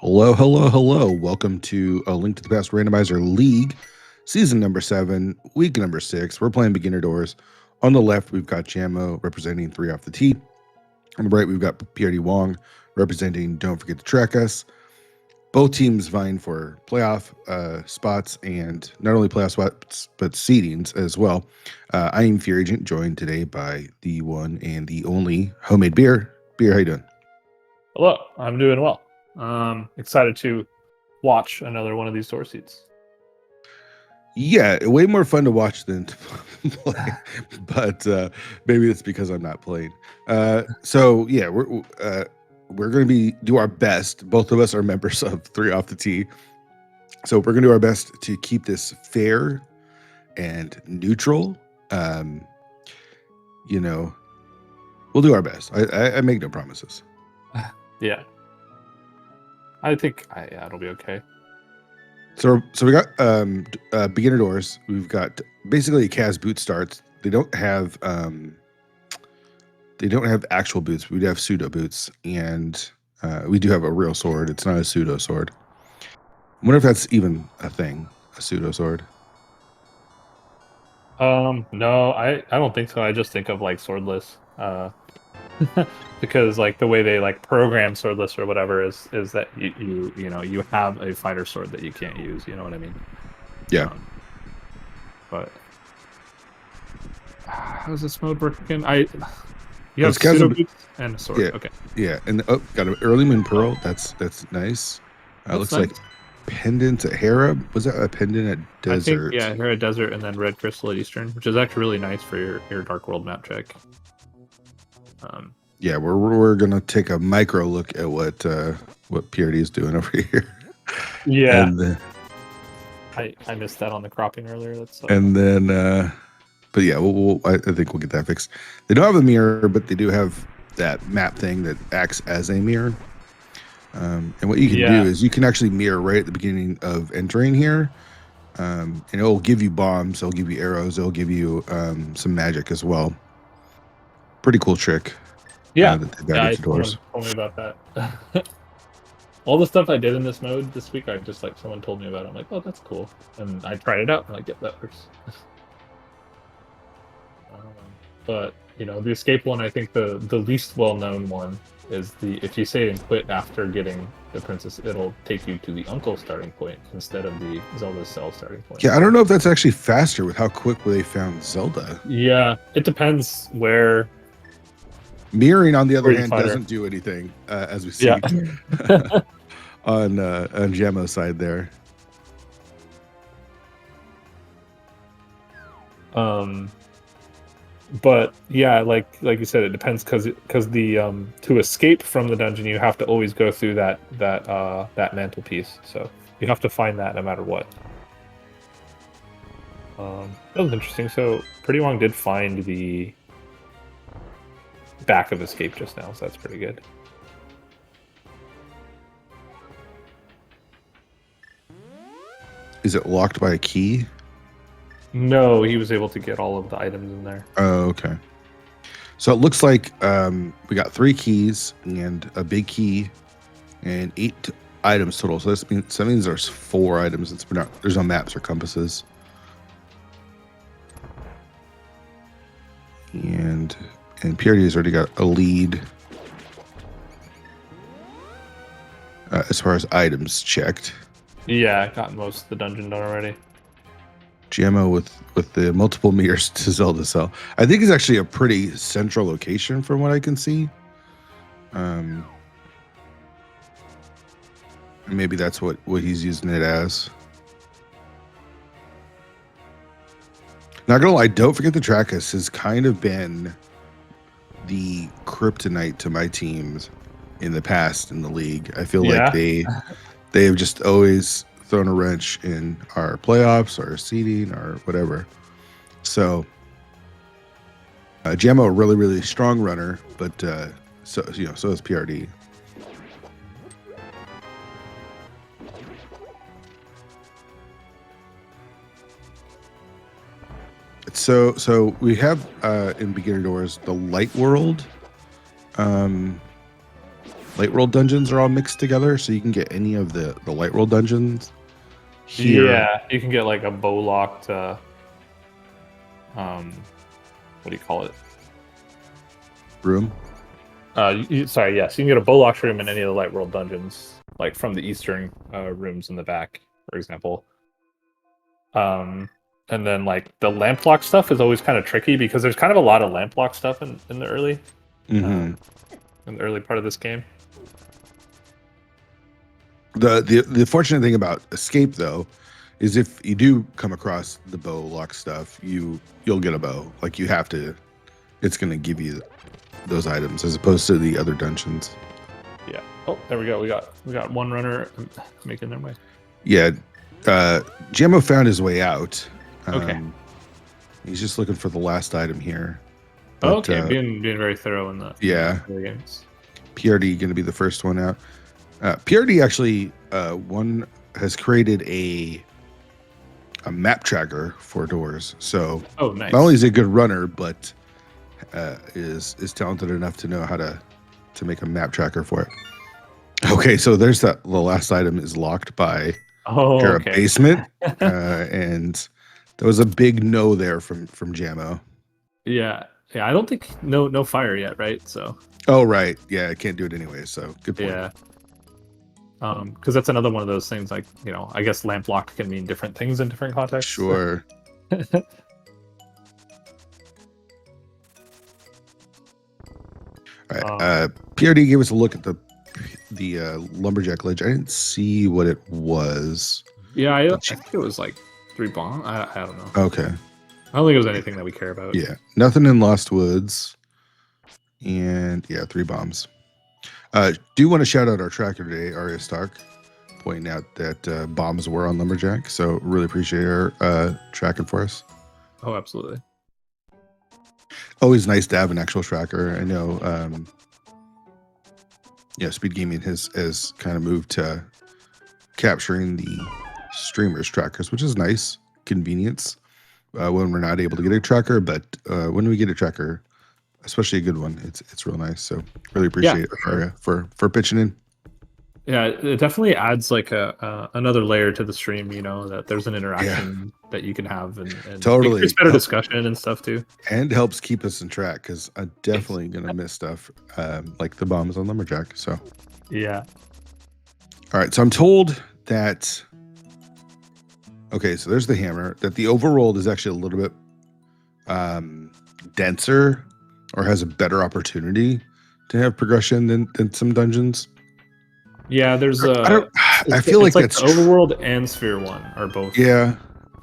Hello, hello, hello. Welcome to A Link to the Past Randomizer League, season number 7, week number 6. We're playing beginner doors. On the left, we've got Jamo representing 3 off the tee. On the right, we've got PRD Wong representing Don't Forget to Track Us. Both teams vying for playoff spots, and not only playoff spots, but seedings as well. I am Fear Agent, joined today by the one and the only Homemade Beer. Beer, how you doing? Hello, I'm doing well. Excited to watch another one of these door seats. Yeah, way more fun to watch than to play, but maybe it's because I'm not playing. So yeah, we're going to do our best. Both of us are members of 3 Off the Tee, so we're going to do our best to keep this fair and neutral. We'll do our best. I make no promises. Yeah, I think it'll be okay. So we got beginner doors. We've got basically Kaz boot starts. They don't have actual boots. We do have pseudo boots, and we do have a real sword. It's not a pseudo sword. I wonder if that's even a thing, a pseudo sword. No, I don't think so. I just think of like swordless. Because like the way they like program swordless or whatever is that you have a fighter sword that you can't use. You know what I mean? Yeah. But how does this mode work again? You have It's Kaz pseudo boots and a sword. Yeah. Okay. Yeah, and got an early moon pearl. That's nice. Looks nice. like pendant at Hera. Was that a pendant at Desert? I think, Hera Desert and then Red Crystal at Eastern, which is actually really nice for your Dark World map check. Yeah, we're gonna take a micro look at what PRD is doing over here. Yeah, and I missed that on the cropping earlier. And then, but yeah, I think we'll get that fixed. They don't have a mirror, but they do have that map thing that acts as a mirror. And what you can do is you can actually mirror right at the beginning of entering here, and it'll give you bombs, it'll give you arrows, it'll give you some magic as well. Pretty cool trick. Yeah, someone told me about that. All the stuff I did in this mode this week, someone told me about it. I'm like, oh, that's cool, and I tried it out. I'm like, yep, that works. But the escape one, I think the least well-known one is if you save and quit after getting the princess, it'll take you to the uncle starting point instead of the Zelda cell starting point. Yeah, I don't know if that's actually faster with how quick they found Zelda. Yeah, it depends where. Mirroring, on the other hand, doesn't do anything, as we see on Jamo's side there. But yeah, like you said, it depends because the to escape from the dungeon, you have to always go through that mantelpiece. So you have to find that no matter what. That was interesting. So Pretty Wong did find the back of escape just now, so that's pretty good. Is it locked by a key? No, he was able to get all of the items in there. Oh, okay. So it looks like we got 3 keys and a big key and 8 items total. So that means there's 4 items. There's no maps or compasses. And PRD's already got a lead as far as items checked. Yeah, I got most of the dungeon done already. Jamo with the multiple mirrors to Zelda cell. I think it's actually a pretty central location from what I can see. Maybe that's what he's using it as. Not gonna lie, Don't Forget to Track Us has kind of been the kryptonite to my teams in the past in the league. I feel like they have just always thrown a wrench in our playoffs or seeding or whatever. So Jamo, a really, really strong runner, but so is PRD. So we have in beginner doors the light world. light world dungeons are all mixed together, so you can get any of the light world dungeons here. Yeah, you can get like a bow locked. What do you call it? Room. Sorry, yes, you can get a bow locked room in any of the light world dungeons, like from the eastern rooms in the back, for example. And then like the lamp lock stuff is always kind of tricky because there's kind of a lot of lamp lock stuff in the early, in the early part of this game. The fortunate thing about escape though is if you do come across the bow lock stuff, you'll get a bow. Like you have to. It's going to give you those items as opposed to the other dungeons. Yeah. Oh, there we go. We got one runner making their way. Yeah. Jammo found his way out. Okay. He's just looking for the last item here. But, okay, being very thorough in the games. PRD going to be the first one out. PRD actually has created a map tracker for doors. So nice. Not only is he a good runner, but is talented enough to know how to make a map tracker for it. Okay, so there's the last item is locked by basement, and there was a big no there from Jammo. Yeah, I don't think no fire yet, right? So. Oh right, yeah, I can't do it anyway. So good point. Yeah. Because that's another one of those things. Like I guess lamp lock can mean different things in different contexts. Sure. All right. PRD gave us a look at the lumberjack ledge. I didn't see what it was. Yeah, I think it was like 3 bombs. I don't know. Okay. I don't think it was anything that we care about. Yeah, nothing in Lost Woods, and 3 bombs. Do want to shout out our tracker today, Arya Stark, pointing out that bombs were on lumberjack. So really appreciate her tracking for us. Oh, absolutely. Always nice to have an actual tracker. I know, SpeedGaming has kind of moved to capturing the streamers trackers, which is nice convenience when we're not able to get a tracker. But when we get a tracker, especially a good one, it's real nice. So really appreciate it for pitching in. Yeah, it definitely adds like another layer to the stream. That there's an interaction that you can have, and totally it's better discussion and stuff too, and helps keep us in track because I'm definitely gonna miss stuff like the bombs on lumberjack. So yeah. All right, so I'm told that. Okay, so there's the hammer. That the overworld is actually a little bit denser, or has a better opportunity to have progression than some dungeons. Yeah, there's I feel like that's Overworld and Sphere 1 are both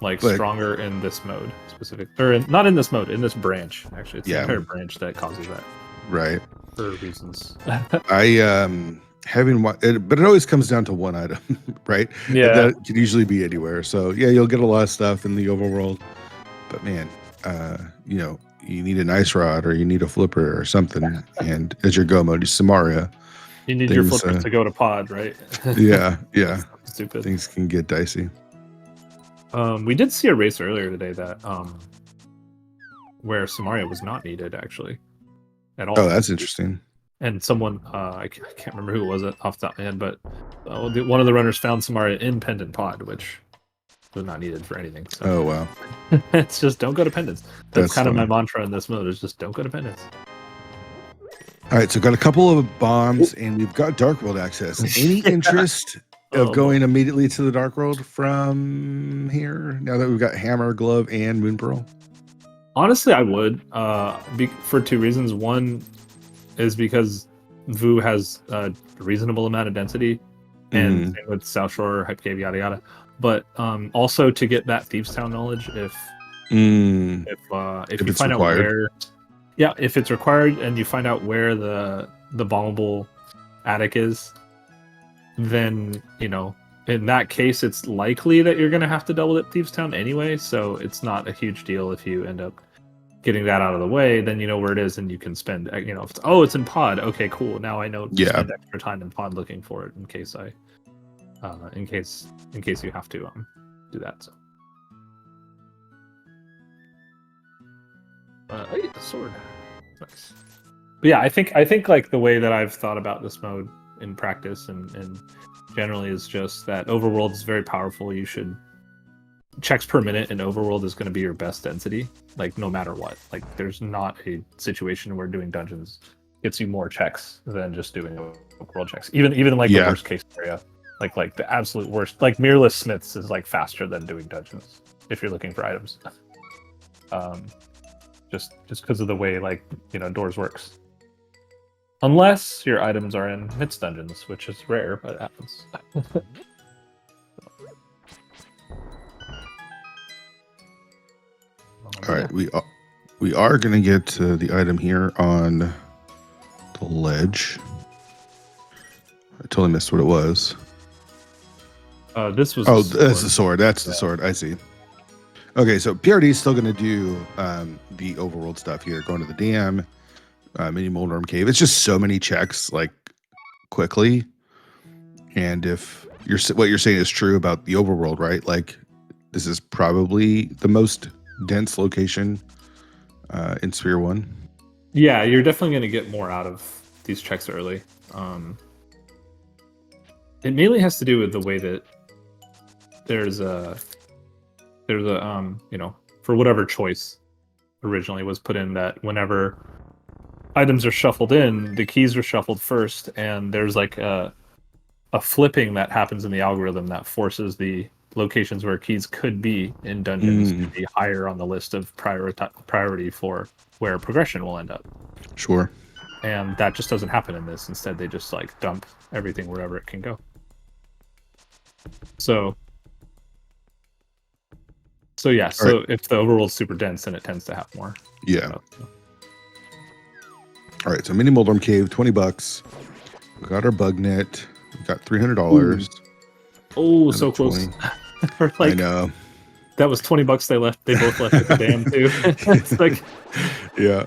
but stronger in this mode specific, or not in this mode, in this branch. Actually, it's the entire branch that causes that. Right. For reasons. Having one, but it always comes down to one item, right? Yeah. That could usually be anywhere. So you'll get a lot of stuff in the overworld, but man, you need an ice rod or you need a flipper or something, and as your go mode, Samaria. You need your flippers to go to pod, right? Yeah. Stupid. Things can get dicey. We did see a race earlier today that where Samaria was not needed actually at all. Oh, that's interesting. And someone, I can't remember who it was off the top of my head, but one of the runners found Samaria in Pendant Pod, which was not needed for anything. So. Oh, wow. It's just don't go to Pendants. That's kind of my mantra in this mode, is just don't go to Pendants. All right, so got a couple of bombs, and we've got Dark World access. Any interest of going immediately to the Dark World from here, now that we've got Hammer, Glove, and Moon Pearl? Honestly, I would, for 2 reasons. One is because Vu has a reasonable amount of density, and same with South Shore, Hype Cave, yada yada. But also to get that Thieves Town knowledge, if you find out where, if it's required, and you find out where the bombable attic is, then in that case, it's likely that you're gonna have to double dip Thieves Town anyway. So it's not a huge deal if you end up getting that out of the way. Then you know where it is, and you can spend if it's in pod. Okay, cool. Now I know to spend extra time in pod looking for it in case in case you have to do that. So the sword, nice. But yeah, I think like the way that I've thought about this mode in practice, and generally is just that overworld is very powerful. You should checks per minute in overworld is going to be your best density, like no matter what. Like there's not a situation where doing dungeons gets you more checks than just doing overworld checks. Even like the worst case scenario, like the absolute worst, like mirrorless smiths is like faster than doing dungeons if you're looking for items. Just because of the way like doors works. Unless your items are in myths dungeons, which is rare, but it happens. All right, we are going to get to the item here on the ledge. I totally missed what it was. This was. Oh, that's the sword. That's the sword. I see. Okay, so PRD is still going to do the overworld stuff here, going to the dam, mini Moldorm Cave. It's just so many checks, like quickly. And if what you're saying is true about the overworld, right? Like this is probably the most dense location in Sphere 1. Yeah, you're definitely going to get more out of these checks early. It mainly has to do with the way that there's a for whatever choice originally was put in, that whenever items are shuffled in, the keys are shuffled first, and there's like a flipping that happens in the algorithm that forces the locations where keys could be in dungeons to be higher on the list of priority for where progression will end up. Sure. And that just doesn't happen in this. Instead, they just like dump everything wherever it can go. So yeah. So if the overworld's super dense, then it tends to have more. Yeah. All right. So mini Moldorm Cave, $20. We got our bug net. We got $300. Oh, so close. Like, I know. That was $20 they left. They both left at the dam too. It's like, yeah.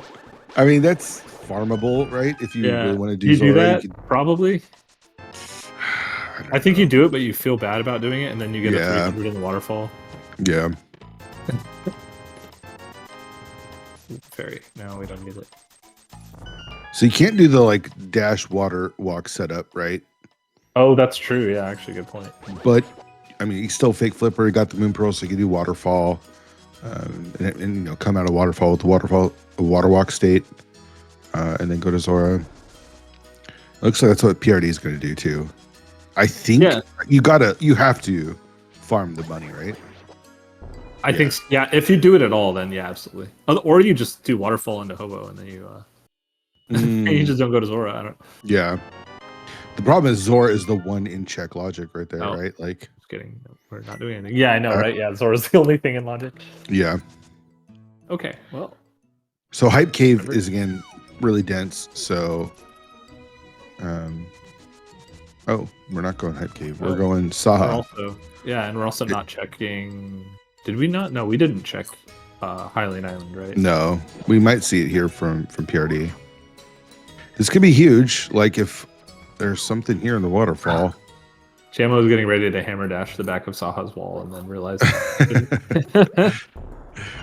I mean, that's farmable, right? If you really want to do Zora, that, you could... probably. I think you do it, but you feel bad about doing it, and then you get a 300 in the waterfall. Yeah. Fairy. No, we don't need it. So you can't do the like dash water walk setup, right? Oh, that's true. Yeah, actually, good point. But I mean, you still fake flipper. You got the moon pearl, so you can do waterfall, and come out of waterfall with the water walk state, and then go to Zora. Looks like that's what PRD is going to do too. I think you have to farm the money, right? I think so. Yeah, if you do it at all, then yeah, absolutely. Or you just do waterfall into Hobo, and then you just don't go to Zora. I don't. Yeah. The problem is Zora is the one in check logic right there, right? Like, just kidding. We're not doing anything. Yeah, I know, right? Yeah, Zora's the only thing in logic. Yeah. Okay, well. So Hype Cave is again really dense. So, we're not going Hype Cave. We're going Saha. And we're also not checking. Did we not? No, we didn't check Hylian Island, right? No, we might see it here from PRD. This could be huge. Like if there's something here in the waterfall. Jamo was getting ready to hammer dash the back of Saha's wall and then realized.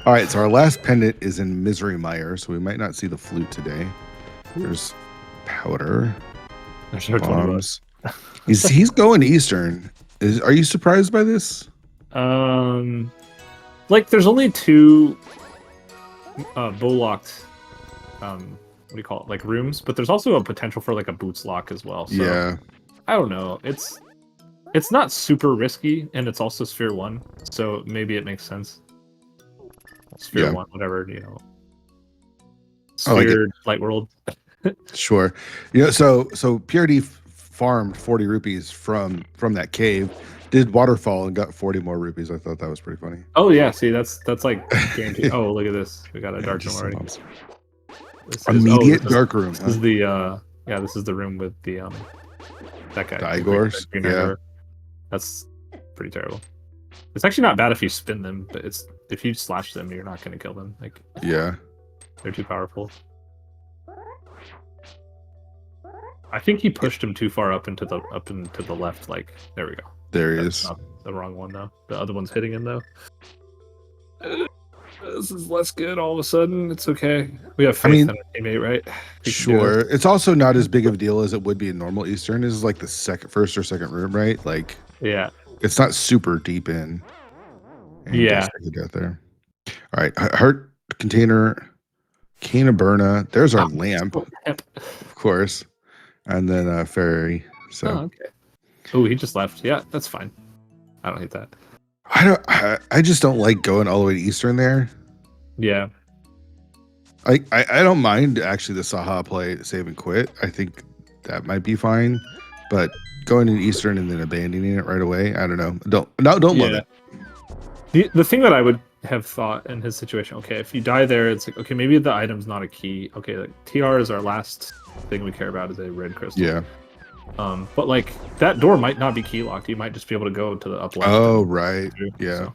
All right, so our last pendant is in Misery Mire, so we might not see the flute today. There's powder. There's no bombs. He's going Eastern. Are you surprised by this? Like there's only 2 bow-locked what do you call it, like rooms, but there's also a potential for like a boots lock as well. So, yeah, I don't know. It's not super risky, and it's also Sphere 1, so maybe it makes sense. Sphere 1, whatever, Sphere Light World. Sure. So PRD farmed 40 rupees from that cave, did waterfall, and got 40 more rupees. I thought that was pretty funny. Oh yeah, see that's like guaranteed. Oh, look at this. We got a dark room already. Immediate dark room. This is the this is the room with the that guy. The Igors. Yeah. That's pretty terrible. It's actually not bad if you spin them, but if you slash them, you're not going to kill them. Like, yeah, they're too powerful. I think he pushed him too far up into the left. Like, there we go. There he is. Not the wrong one though. The other one's hitting him though. This is less good all of a sudden. It's okay. We have I faith mean, in our teammate, right? We can do sure. this. It's also not as big of a deal as it would be in normal Eastern. This is like the first or second room, right? Like, Yeah. it's not super deep in. And he does Yeah. take a death there. All right, heart container, can of Burna. There's our lamp, of course, and then fairy. So Oh, okay. Oh, he just left. Yeah, that's fine. I don't hate that. I just don't like going all the way to Eastern there. Yeah. I don't mind actually the Saha play save and quit. I think that might be fine, but going to Eastern and then abandoning it right away, I don't know. Don't love it. The thing that I would have thought in his situation, okay, if you die there, it's like, okay, maybe the item's not a key. Okay, like TR is our last thing we care about is a red crystal. Yeah. But like that door might not be key locked. You might just be able to go to the up left. Oh, right. Yeah.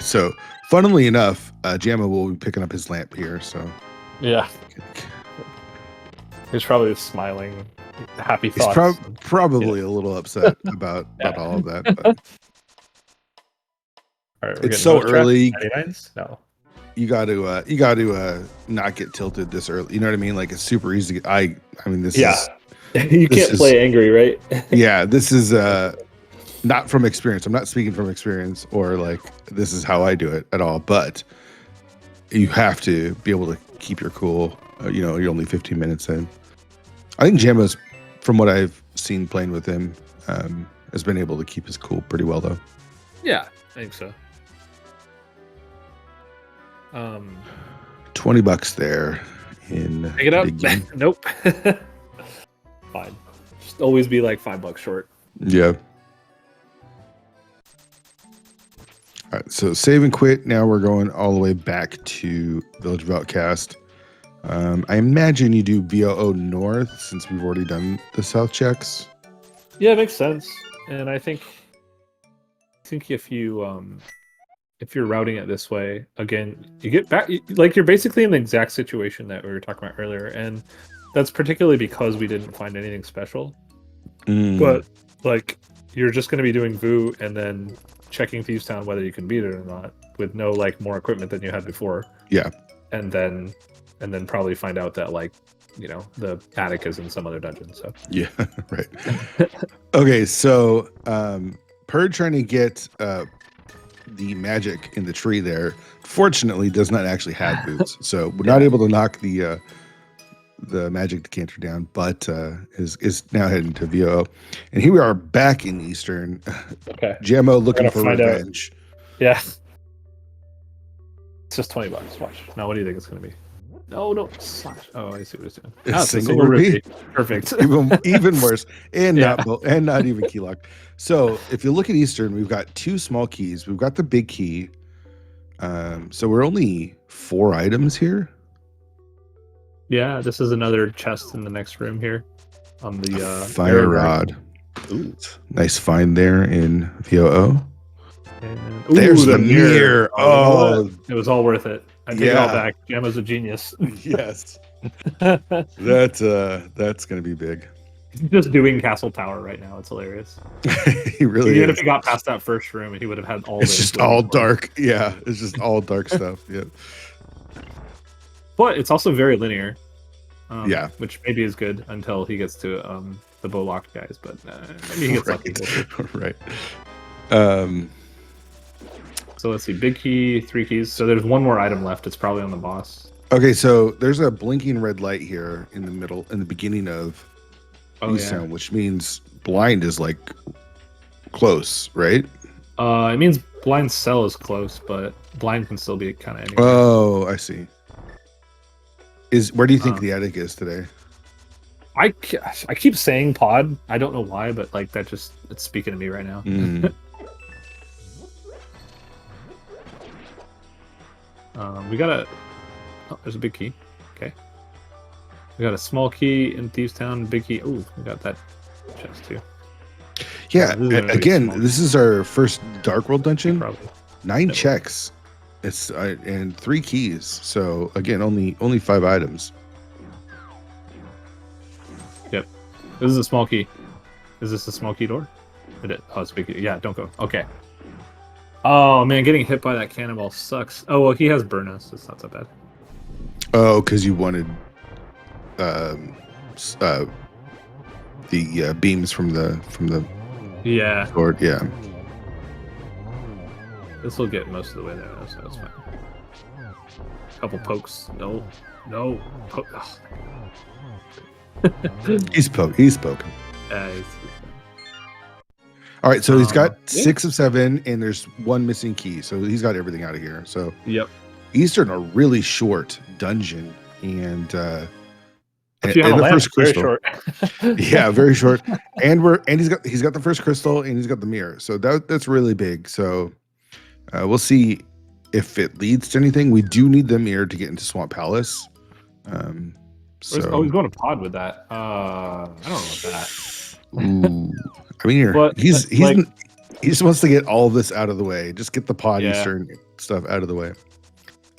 So, funnily enough, Jamma will be picking up his lamp here. So, yeah, he's probably smiling, happy he's thoughts. probably a little upset about all of that. But all right, it's so early. No, you got to not get tilted this early. You know what I mean? Like it's super easy to get. I mean, this is you can't play angry, right? Yeah, this is not from experience. I'm not speaking from experience or like this is how I do it at all. But you have to be able to keep your cool. You know, you're only 15 minutes in. I think Jamma's, from what I've seen playing with him, has been able to keep his cool pretty well though. Yeah, I think so. $20 there in pick it up. big game. Nope. Fine. Just always be like $5 short. Yeah. All right, so save and quit. Now we're going all the way back to Village of Outcast. I imagine you do VOO North since we've already done the South checks. Yeah, it makes sense. And I think if you're routing it this way, again, you get back like you're basically in the exact situation that we were talking about earlier, and that's particularly because we didn't find anything special. But like you're just going to be doing VOO and then checking Thieves Town whether you can beat it or not with no like more equipment than you had before. Yeah. And then probably find out that like, you know, the attic is in some other dungeon. So yeah, right. Okay, so Purge trying to get the magic in the tree there, fortunately does not actually have boots, so we're not able to knock the magic decanter down, but is now heading to VO. And here we are back in Eastern. Okay. Jammo looking for revenge. Yeah. It's just $20. Watch. Now what do you think it's gonna be? No, slash. Oh, I see what it's doing. It's a single repeat. Perfect. even worse. And not even key lock. So if you look at Eastern, we've got 2 small keys. We've got the big key. So we're only 4 items here. Yeah, this is another chest in the next room here on the fire rod. Ooh. Nice find there in VOO. And, there's the mirror. Oh, it was all worth it. I take it all back. Jamma's a genius. Yes. That's gonna be big. He's just doing Castle Tower right now. It's hilarious. He really Even is. if he got past that first room, he would have had all. It's just all dark. Yeah, it's just all dark stuff. Yeah. But it's also very linear. Which maybe is good until he gets to the bow locked guys. But maybe he gets lucky. Right. So let's see. Big key, 3 keys. So there's 1 more item left. It's probably on the boss. Okay, so there's a blinking red light here in the middle, in the beginning of East Town, which means blind is like close, right? It means blind cell is close, but blind can still be kind of anywhere. Oh, I see. Where do you think the attic is today? I keep saying pod. I don't know why, but like that it's speaking to me right now. We got there's a big key. Okay. We got a small key in Thieves Town, big key. Oh, we got that chest too. Yeah, again, this is our first Dark World dungeon. Probably. 9 checks. It's and 3 keys. So again, only 5 items. Yep. This is a small key. Is this a small key door? Oh, it's a big key. Yeah, don't go. Okay. Oh man, getting hit by that cannonball sucks. Oh well, he has burn, so it's not so bad. Oh, because you wanted the beams from the Yeah, sword. Yeah. this will get most of the way there, so that's fine. Couple pokes. No. He's poking. He's All right, so he's got yeah. 6 of 7, and there's 1 missing key. So he's got everything out of here. So Yep. he's in a really short dungeon, and If you have and a the lamp, first it's very crystal. short. Yeah, very short. And he's got the first crystal, and he's got the mirror. So that's really big. So we'll see if it leads to anything. We do need the mirror to get into Swamp Palace. He's going to pod with that. I don't know about that. Ooh, I mean, But, he's like- he just wants to get all of this out of the way. Just get the pod Yeah. Eastern stuff out of the way.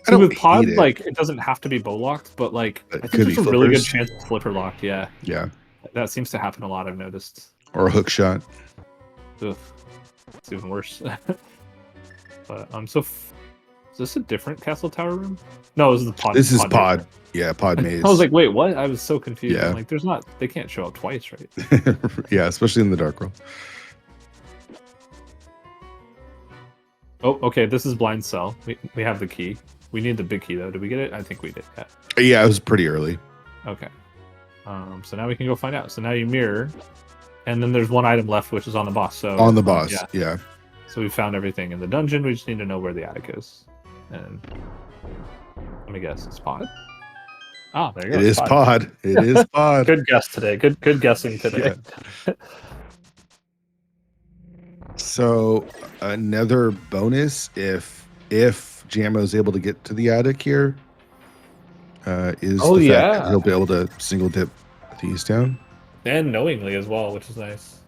See, with pod, like it doesn't have to be bow locked, but like It I think could there's be a really good flippers. chance it's flipper locked. Yeah, Yeah, that seems to happen a lot. I've noticed. or a hook shot. Ugh, it's even worse. But so is this a different castle tower room? No, this is the pod. This is pod. maze. Yeah, pod maze. I was like, wait, what? I was so confused. Yeah. I'm like, there's not. They can't show up twice, right? Yeah, especially in the dark world. Oh, okay. This is blind cell. We have the key. We need the big key though. Did we get it? I think we did. Yeah. Yeah, it was pretty early. Okay. So now we can go find out. So now you mirror, and then there's one item left, which is on the boss. So On the boss. yeah. Yeah. So we found everything in the dungeon. We just need to know where the attic is. And let me guess, it's pod. Ah, there you go. It it's is pod. It is pod. Good guess today. Good guessing today. So another bonus if Jamo's able to get to the attic here is Oh, the fact yeah. that he'll be able to single dip these down. And knowingly as well, which is nice.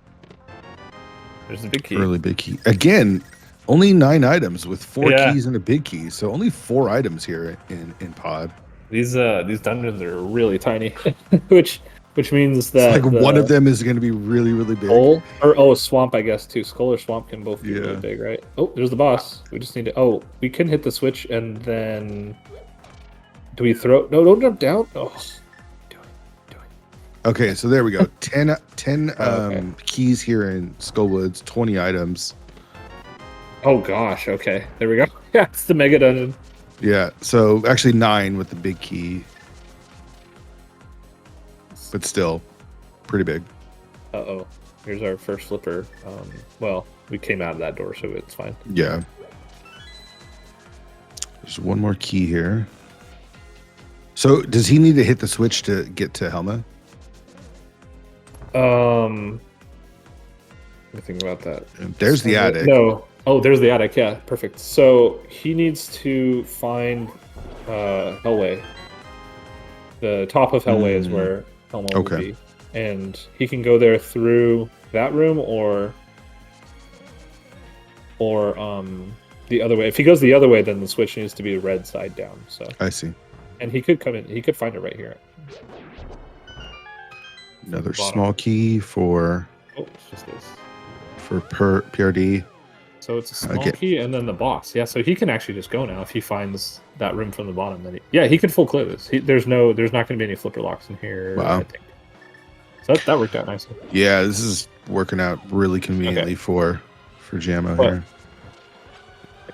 There's the big key. Really big key. Again, only 9 items with 4 Yeah. keys and a big key. So only 4 items here in pod. These dungeons are really tiny, which means that It's like one of them is going to be really, really big. Skull or swamp, I guess too. Skull or swamp can both be Yeah. really big, right? Oh, there's the boss. We just need to. Oh, we can hit the switch and then. Do we throw? No, don't jump down. Oh, do it. Okay, so there we go. 10 Okay. keys here in Skullwoods, 20 items. Oh gosh. Okay, there we go. Yeah, it's the mega dungeon. Yeah, so actually 9 with the big key. But still, pretty big. Oh. Here's our first flipper. Well, we came out of that door, so it's fine. Yeah. There's one more key here. So does he need to hit the switch to get to Helma? Let me think about that. And there's the attic. No. Oh, there's the attic. Yeah, perfect. So he needs to find Hellway. The top of Hellway is where Helma will be, and he can go there through that room or the other way. If he goes the other way, then the switch needs to be red side down. So I see. and he could come in. He could find it right here. Another Bottom. small key for Oh, it's just this. PRD. So it's a small Okay. key and then the boss. Yeah, so he can actually just go now if he finds that room from the bottom. Then he can full clear this. There's not going to be any flipper locks in here. Wow. I think. So that worked out nicely. Yeah, this is working out really conveniently for Jamo But- here.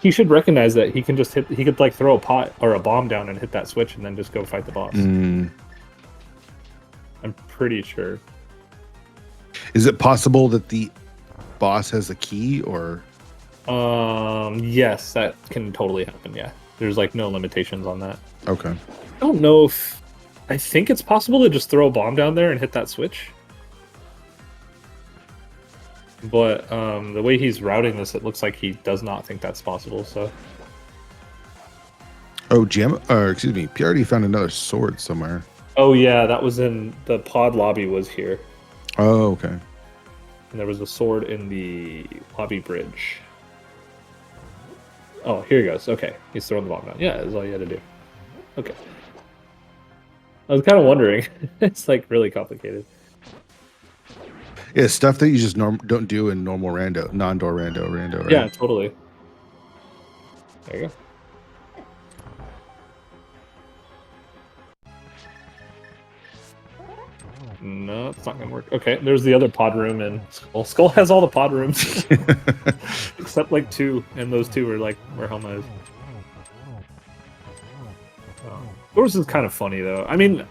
He should recognize that he can just hit. He could like throw a pot or a bomb down and hit that switch and then just go fight the boss. Mm. I'm pretty sure. Is it possible that the boss has a key or? Yes, that can totally happen. Yeah, there's like no limitations on that. Okay. I don't know if. I think it's possible to just throw a bomb down there and hit that switch. But the way he's routing this, it looks like he does not think that's possible. So Oh, PRD found another sword somewhere. oh yeah, that was in the pod lobby was here. Oh, okay. And there was a sword in the lobby bridge. Oh, here he goes. Okay, he's throwing the bomb down. Yeah, that's all you had to do. Okay. I was kind of wondering. It's like really complicated. Yeah, stuff that you just don't do in normal non-door rando. Right? Yeah, totally. There you go. No, it's not gonna work. Okay, there's the other pod room, and Skull has all the pod rooms except like 2, and those 2 are like where Helma is. Doors is kind of funny though. I mean,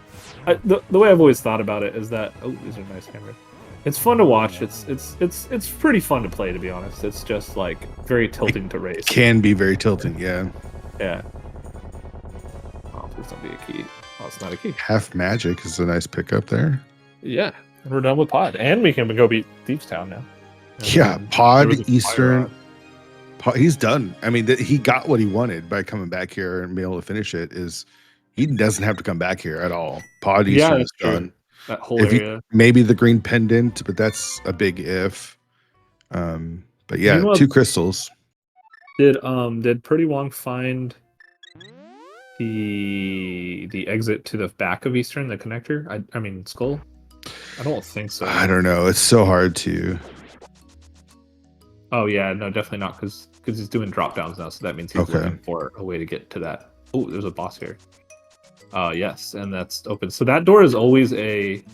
the way I've always thought about it is that these are nice cameras. It's fun to watch. It's pretty fun to play, to be honest. It's just like very tilting to race. Can be very tilting, yeah. Yeah. Oh, please don't be a key. Oh, it's not a key. Half magic is a nice pickup there. Yeah, we're done with Pod, and we can go beat Thieves Town now. Yeah, Pod, Eastern. He's done. I mean, he got what he wanted by coming back here and being able to finish it. He doesn't have to come back here at all. Pod Eastern is done. That whole area. Maybe the green pendant, but that's a big if. But yeah, 2 crystals. Did Pretty Wong find the exit to the back of Eastern, the connector? I mean Skull? I don't think so. I don't know. It's so hard to. Oh yeah, no, definitely not, because he's doing drop downs now, so that means he's looking for a way to get to that. Oh, there's a boss here. Yes, and that's open. So that door is always a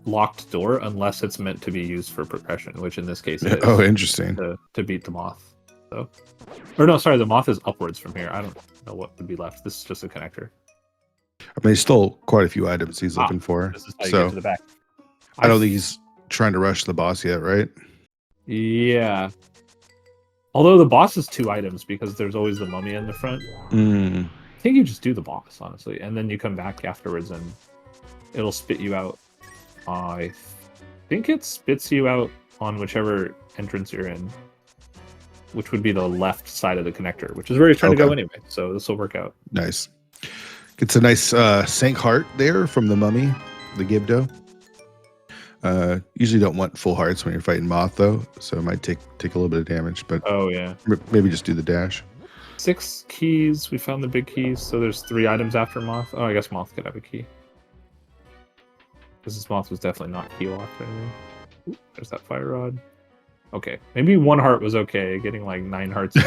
locked door unless it's meant to be used for progression, which in this case is interesting. To beat the moth. So, or no, sorry, the moth is upwards from here. I don't know what would be left. This is just a connector. I mean, he stole quite a few items he's looking for. This is how you get to the back. I don't think he's trying to rush the boss yet, right? Yeah. Although the boss is 2 items because there's always the mummy in the front. I think you just do the boss, honestly, and then you come back afterwards and it'll spit you out. I think it spits you out on whichever entrance you're in, which would be the left side of the connector, which is where you're trying to go anyway, so this will work out. Nice. Gets a nice sank heart there from the mummy, the Gibdo. Usually don't want full hearts when you're fighting Moth, though, so it might take a little bit of damage, but maybe just do the dash. 6 keys. We found the big keys, so there's 3 items after Moth. Oh, I guess Moth could have a key. This Moth was definitely not key locked. There's that fire rod. Okay, maybe 1 heart was okay. Getting like 9 hearts is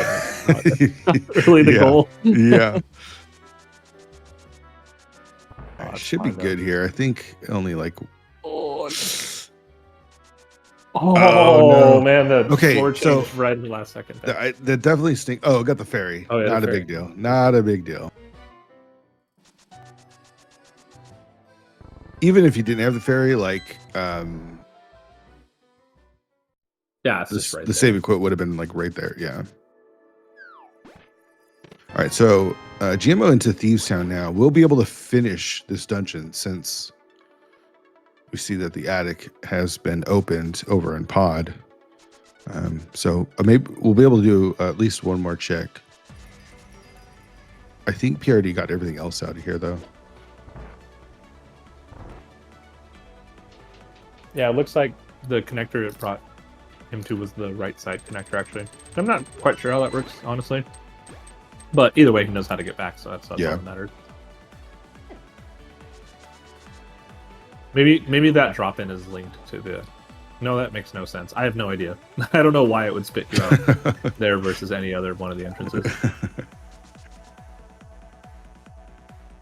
not really the goal. Yeah. Should be good here. I think only like. Oh, man, the floor changed right in the last second. That definitely stink. Oh, got the fairy. Oh, yeah, not a big deal. Not a big deal. Even if you didn't have the fairy, like it's just right the save quote would have been like right there. Yeah. All right, so GMO into Thieves Town now. We'll be able to finish this dungeon since we see that the attic has been opened over in Pod. So maybe we'll be able to do at least 1 more check. I think PRD got everything else out of here, though. Yeah, it looks like the connector it brought him to was the right side connector, actually. I'm not quite sure how that works, honestly. But either way, he knows how to get back, so that's all that matters. Maybe that drop-in is linked to the... No, that makes no sense. I have no idea. I don't know why it would spit you out there versus any other one of the entrances.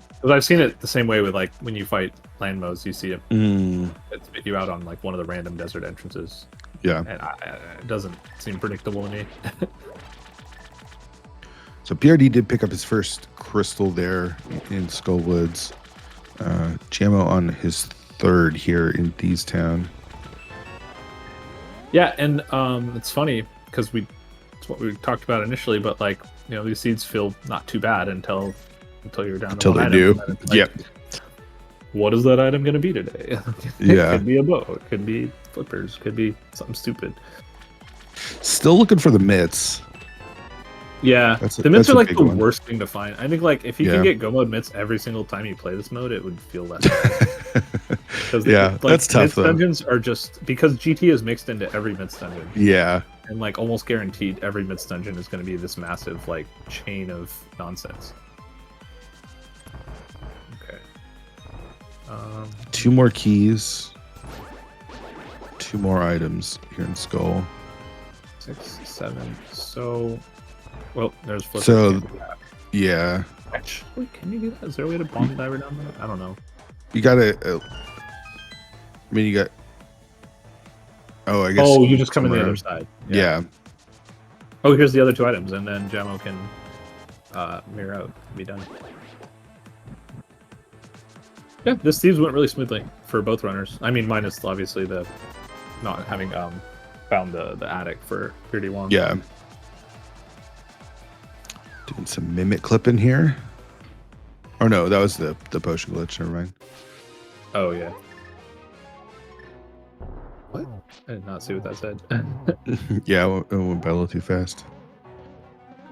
Because I've seen it the same way with, like, when you fight land modes, you see it spit you out on, like, one of the random desert entrances. Yeah. And it doesn't seem predictable to me. So PRD did pick up his first crystal there in Skull Woods. Jamo on his 3rd here in Thieves Town. Yeah, and it's funny because it's what we talked about initially, but like, you know, these seeds feel not too bad until you're down to 1 item. Until they do. Like, yep. What is that item going to be today? It could be a bow. It could be flippers. Could be something stupid. Still looking for the mitts. Yeah, the mitts are like the worst thing to find. I think like if you can get go mode mitts every single time you play this mode, it would feel less. That's tough. Though. Dungeons are just because GT is mixed into every mitts dungeon. Yeah, and like almost guaranteed, every mitts dungeon is going to be this massive like chain of nonsense. Okay. 2 more keys. 2 more items here in Skull. 6, 7. So Well, there's flippers. So, yeah. Actually, can you do that? Is there a way to bomb diver down there? I don't know. You gotta. I mean, you got. Oh, I guess. Oh, you just come in the other side. Yeah. Oh, here's the other 2 items, and then Jamo can mirror out and be done. Yeah, this thieves went really smoothly for both runners. I mean, minus obviously the not having found the attic for Pretty Wong. Yeah. Doing some mimic clipping here. Oh no, that was the potion glitch. Never mind. Oh yeah. What? I did not see what that said. Yeah, it went by a little too fast.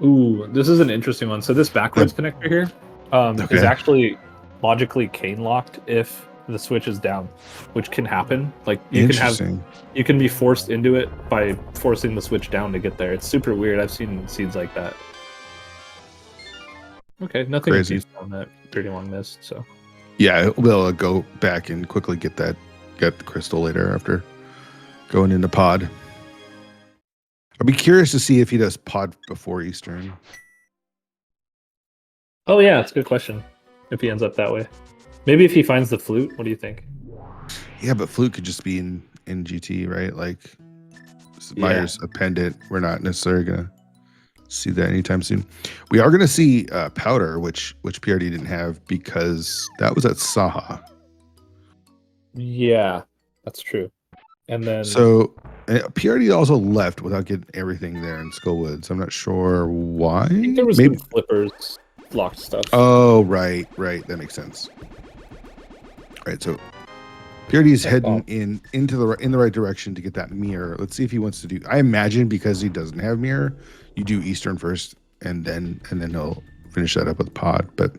Ooh, this is an interesting one. So this backwards connector here is actually logically cane locked if the switch is down, which can happen. Like you can be forced into it by forcing the switch down to get there. It's super weird. I've seen seeds like that. Okay, nothing on that Pretty Long missed. So yeah, we'll go back and quickly get the crystal later after going into pod. I'd be curious to see if he does pod before Eastern. Oh yeah, it's a good question. If he ends up that way, maybe if he finds the flute. What do you think? Yeah, but flute could just be in GT, right? Like Myers a pendant. We're not necessarily gonna see that anytime soon. We are gonna see powder, which PRD didn't have because that was at Saha. Yeah, that's true. And then so PRD also left without getting everything there in Skullwoods. I'm not sure why. I think there was maybe some flippers locked stuff. Oh, right. That makes sense. All right, so PRD is heading in the right direction to get that mirror. Let's see if he wants to do. I imagine because he doesn't have mirror, you do Eastern first, and then he'll finish that up with pod. But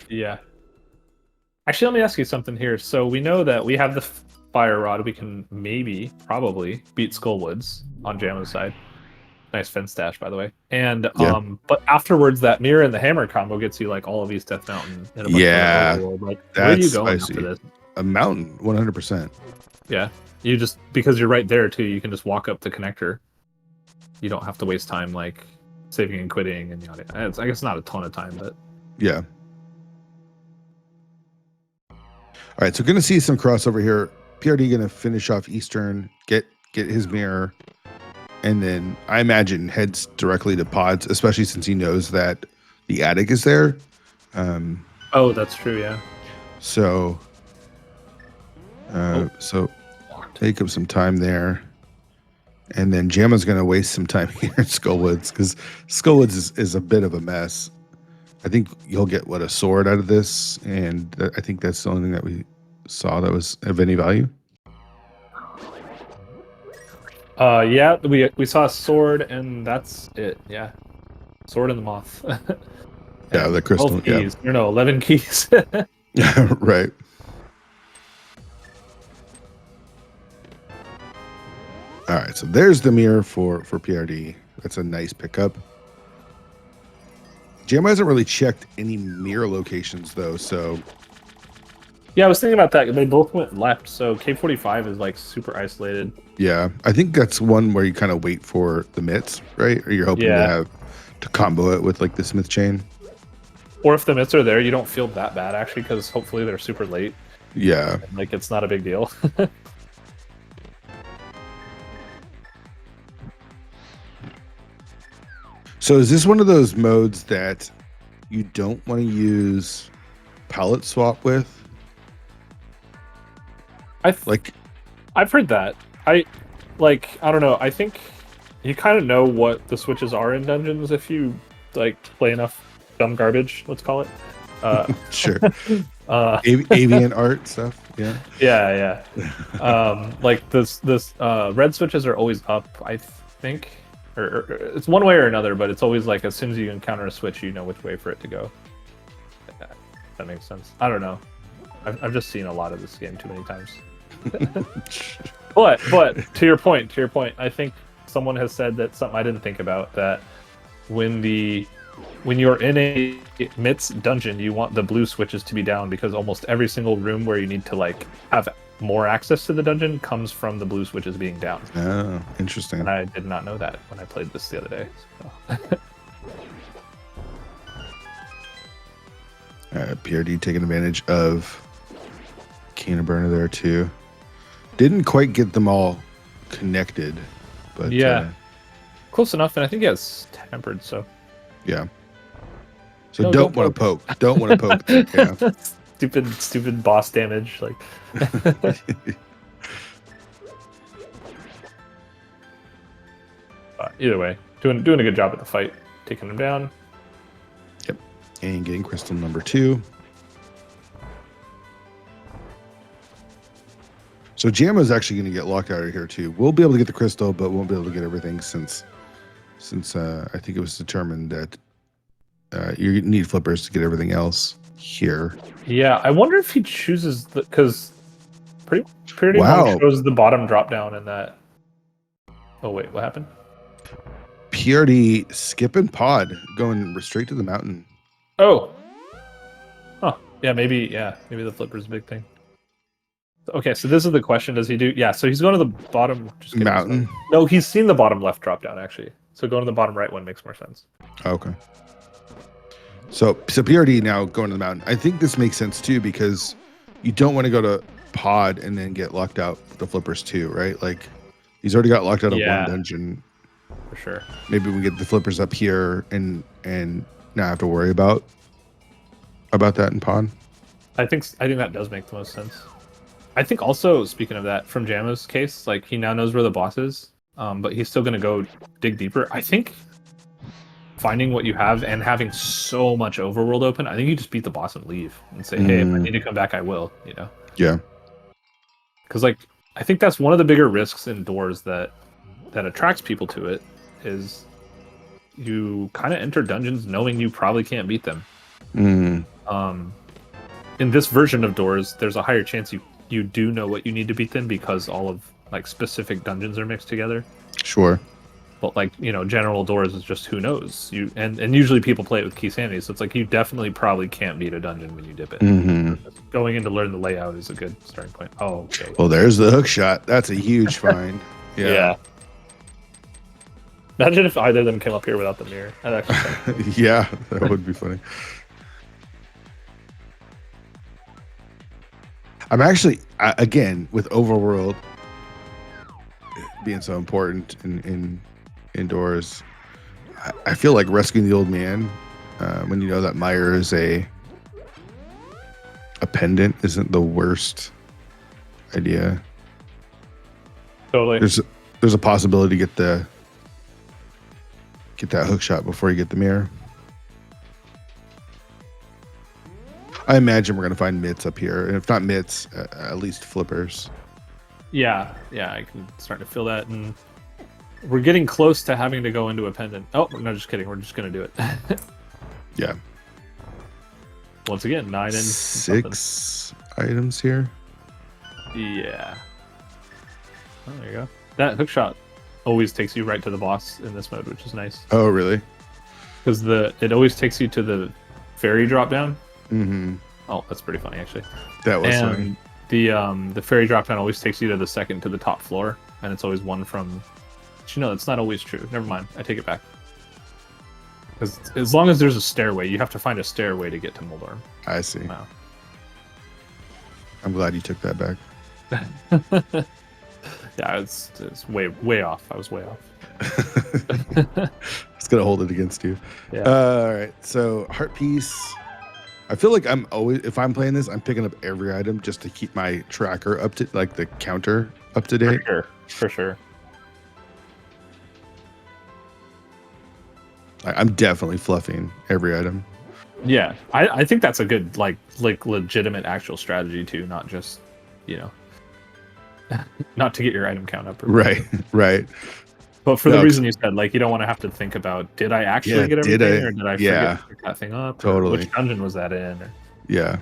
yeah, actually, let me ask you something here. So we know that we have the fire rod. We can probably beat Skullwoods on Jamo's side. Nice fence dash, by the way. And but afterwards, that mirror and the hammer combo gets you like all of East Death Mountain. And a bunch of world. Like, where are you going after this? A mountain, 100%. Yeah, you just because you're right there too. You can just walk up the connector. You don't have to waste time like saving and quitting and yada. It's, I guess not a ton of time, but yeah. All right, so gonna see some crossover here. PRD gonna finish off Eastern, get his mirror, and then I imagine heads directly to pods, especially since he knows that the attic is there. Oh, that's true. Yeah. So, so take up some time there, and then Jamma's gonna waste some time here in Skullwoods because Skullwoods is a bit of a mess. I think you'll get a sword out of this, and I think that's the only thing that we saw that was of any value. Yeah, we saw a sword, and that's it. Yeah, sword and the moth. Yeah, the crystal. Keys. Yeah. No, 11 keys. Right. All right, so there's the mirror for PRD. That's a nice pickup. Jammo hasn't really checked any mirror locations though, so. Yeah, I was thinking about that. They both went left, so K45 is like super isolated. Yeah, I think that's one where you kind of wait for the mitts, right? Or you're hoping to combo it with like the Smith chain. Or if the mitts are there, you don't feel that bad actually, because hopefully they're super late. Yeah, and, like it's not a big deal. So is this one of those modes that you don't want to use palette swap with? I've heard that. I don't know. I think you kind of know what the switches are in dungeons if you like play enough dumb garbage. Let's call it. Sure. Avian art stuff. Yeah. Yeah. Like this red switches are always up. I think. Or it's one way or another, but it's always like as soon as you encounter a switch, you know which way for it to go. That makes sense. I don't know. I've just seen a lot of this game too many times. but to your point, I think someone has said that something I didn't think about, that when you're in a mitts dungeon, you want the blue switches to be down because almost every single room where you need to like have more access to the dungeon comes from the blue switches being down. Oh, interesting. And I did not know that when I played this the other day. So. PRD taking advantage of Cannon Burner there too. Didn't quite get them all connected, but yeah, close enough. And I think he has tempered. So yeah. So No, don't want to poke. Don't want to poke. There. Yeah. Stupid boss damage. Like. Either way, doing a good job at the fight, taking him down. Yep, and getting crystal number 2. So Jammo's actually going to get locked out of here too. We'll be able to get the crystal, but won't be able to get everything since I think it was determined that you need flippers to get everything else here. Yeah, I wonder if he chooses because pretty Wow. long shows the bottom drop down in that. Oh wait, what happened? PRD skipping pod, going straight to the mountain. Oh. Huh. Yeah, maybe the flipper's a big thing. Okay, so this is the question. Does he do... Yeah, so he's going to the bottom... Just kidding, mountain? No, he's seen the bottom left drop down, actually. So going to the bottom right one makes more sense. Okay. So PRD now going to the mountain. I think this makes sense, too, because you don't want to go to pod and then get locked out with the flippers, too, right? Like, he's already got locked out of one dungeon. For sure. Maybe we get the flippers up here and not have to worry about that in pod. I think that does make the most sense. I think also, speaking of that, from Jammo's case, like he now knows where the boss is, but he's still going to go dig deeper. I think finding what you have and having so much overworld open, I think you just beat the boss and leave and say, hey, if I need to come back, I will, you know? Yeah. Because like, I think that's one of the bigger risks in doors that attracts people to it is you kind of enter dungeons knowing you probably can't beat them. In this version of doors, there's a higher chance you do know what you need to beat them because all of like specific dungeons are mixed together. Sure. But like, you know, general doors is just who knows. And usually people play it with key sanity, so it's like you definitely probably can't beat a dungeon when you dip it. Going in to learn the layout is a good starting point. Oh, okay. Well, there's the hook shot. That's a huge find. Yeah. Imagine if either of them came up here without the mirror. That'd actually yeah, that would be funny. I'm actually, again, with overworld being so important in indoors, I feel like rescuing the old man when you know that Meyer is a pendant isn't the worst idea. Totally. There's a possibility to get that hook shot before you get the mirror. I imagine we're going to find mitts up here. And if not mitts, at least flippers. Yeah, I can start to feel that. And we're getting close to having to go into a pendant. Oh, no, just kidding. We're just going to do it. Yeah. Once again, 9 and 6 something. Items here. Yeah. Oh, there you go. That hook shot always takes you right to the boss in this mode, which is nice. Oh, really? Because it always takes you to the fairy drop down. Mm-hmm. Oh, that's pretty funny, actually. That was funny. The fairy drop down always takes you to the second to the top floor, and it's always one from... But you know, that's not always true. Never mind. I take it back. Because as long as there's a stairway, you have to find a stairway to get to Moldorm. I see. Wow. I'm glad you took that back. Yeah, it's way off. I was way off. It's gonna hold it against you. Yeah. All right. So heart piece. I feel like I'm always, if I'm playing this, I'm picking up every item just to keep my tracker up to, like the counter up to date. For sure. I'm definitely fluffing every item. Yeah, I think that's a good like legitimate actual strategy too, not just, you know, not to get your item count up. Right. But for the reason you said, like, you don't want to have to think about, did I actually get everything, or did I forget to pick that thing up? Totally. Which dungeon was that in? Yeah.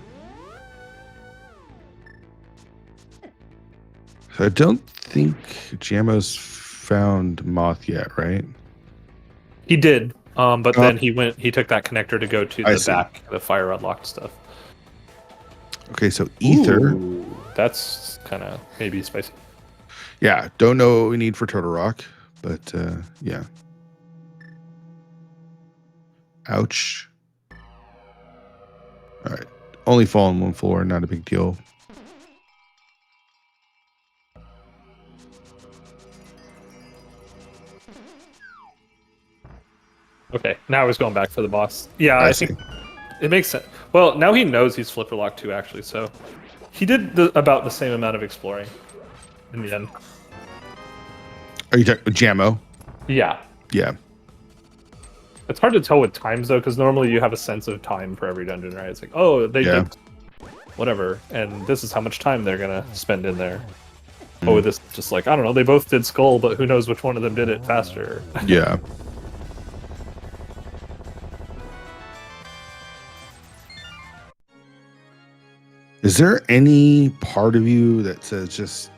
So I don't think Jammo's found Moth yet, right? He did, but then he took that connector to go to the back, the fire unlocked stuff. Okay, so Ether. Ooh, that's kind of maybe spicy. Yeah, don't know what we need for Turtle Rock, but yeah. Ouch. All right, only fall on one floor, not a big deal. Okay, now he's going back for the boss. Yeah, I I see. think it makes sense. Well, now he knows he's flipper locked too, actually. So he did about the same amount of exploring in the end. Are you talking Jammo? Yeah. Yeah. It's hard to tell with times though, because normally you have a sense of time for every dungeon, right? It's like, oh, they did whatever, and this is how much time they're gonna spend in there. Oh, this is just like, I don't know, they both did Skull, but who knows which one of them did it faster. Yeah. Is there any part of you that says just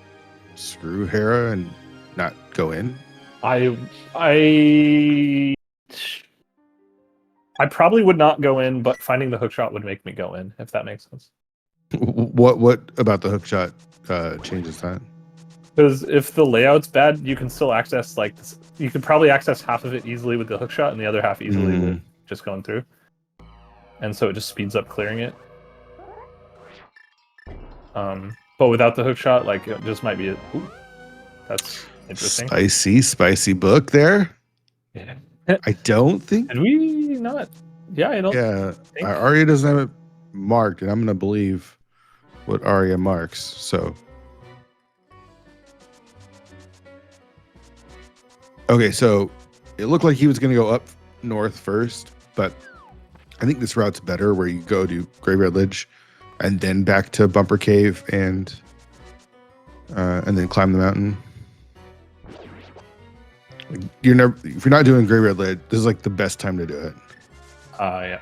screw Hera and not go in? I probably would not go in, but finding the hookshot would make me go in, if that makes sense. What about the hookshot changes that? Because if the layout's bad, you can still access you could probably access half of it easily with the hookshot and the other half easily with just going through. And so it just speeds up clearing it. But without the hookshot, like it just might be ooh, that's interesting. Spicy book there. Yeah. I don't think. Did we not? Yeah, I don't. Yeah, think. Arya doesn't have it marked, and I'm gonna believe what Arya marks. So, okay, so it looked like he was gonna go up north first, but I think this route's better, where you go to Graveyard Ledge, and then back to Bumper Cave, and then climb the mountain. If you're not doing Graveyard Ledge, this is like the best time to do it. Yeah.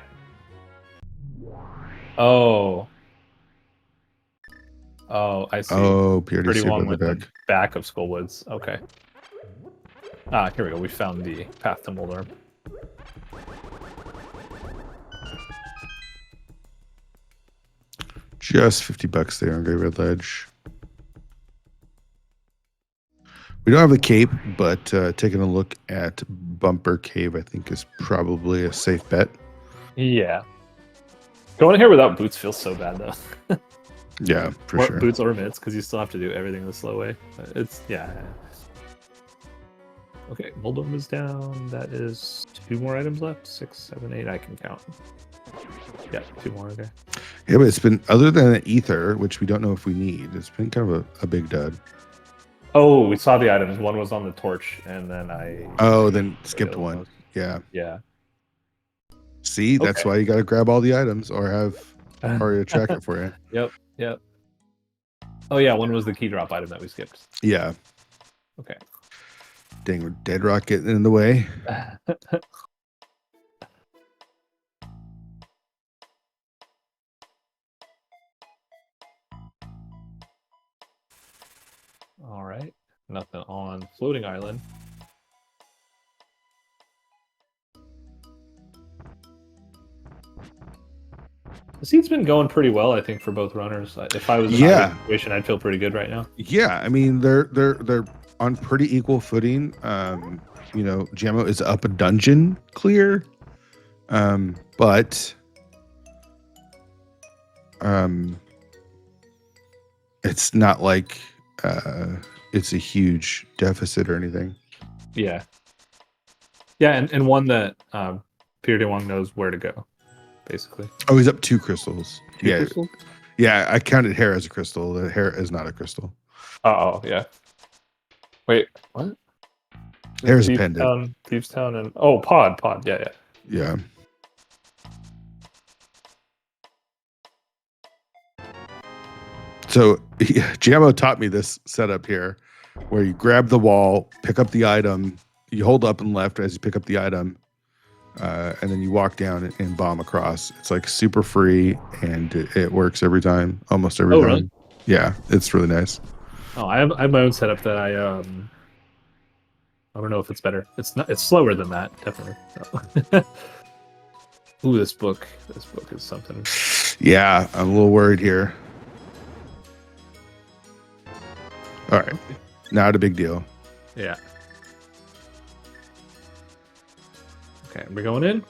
Oh, I see. Oh, PRDC 31 with the back of Skullwoods. Okay. Here we go. We found the path to Moldorm. Just $50 there on Graveyard Ledge. We don't have a cape, but taking a look at Bumper Cave, I think, is probably a safe bet. Yeah. Going here without boots feels so bad, though. Yeah, for sure. Boots or mitts, because you still have to do everything the slow way. It's, yeah. Okay, Moldorm is down. That is 2 more items left. 6, 7, 8. I can count. Yeah, 2 more. Okay. Yeah, but it's been, other than an ether, which we don't know if we need, it's been kind of a big dud. Oh, we saw the items. One was on the torch, and then then skipped one. Yeah. Yeah. See, that's why you got to grab all the items or have Arya track it for you. Yep. Oh, yeah, one was the key drop item that we skipped. Yeah. Okay. Dang, we're Dead Rock getting in the way. All right. Nothing on Floating Island. The seat's been going pretty well, I think, for both runners. If I was in that situation, I'd feel pretty good right now. Yeah, I mean they're on pretty equal footing. You know, Jammo is up a dungeon clear, but it's not like it's a huge deficit or anything. Yeah, and one that Pierre Wong knows where to go. Basically. Oh, he's up 2 crystals. Two crystals? Yeah. I counted Hera as a crystal. The Hera is not a crystal. Oh, yeah. Wait, what? Hera's a pendant. Thieves Town and Pod. Yeah. Yeah. So Jammo taught me this setup here, where you grab the wall, pick up the item, you hold up and left as you pick up the item. And then you walk down and bomb across. It's like super free, and it works every time, almost every time. Really? Yeah, it's really nice. Oh, I have my own setup that I don't know if it's better. It's slower than that, definitely. Ooh, this book is something. Yeah, I'm a little worried here. All right, not a big deal. Yeah. Okay, we're going in.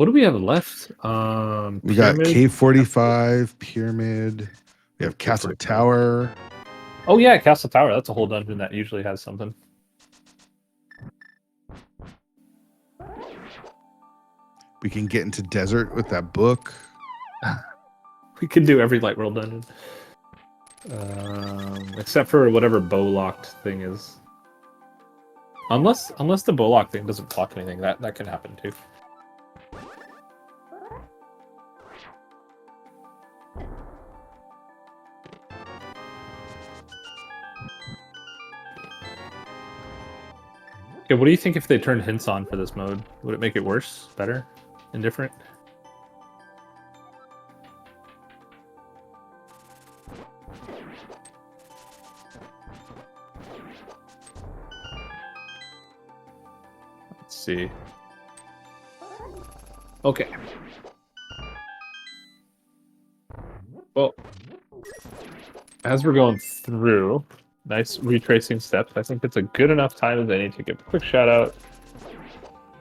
What do we have left? We got Pyramid? K45, Pyramid. We have Castle K45. Tower. Oh yeah, Castle Tower. That's a whole dungeon that usually has something. We can get into desert with that book. We could do every Light World dungeon. Except for whatever bow locked thing is. Unless the bow lock thing doesn't block anything, that can happen too. Okay, what do you think if they turned hints on for this mode? Would it make it worse, better, indifferent? Let's see. Okay. Well, as we're going through, nice retracing steps. I think it's a good enough time as any to give a quick shout out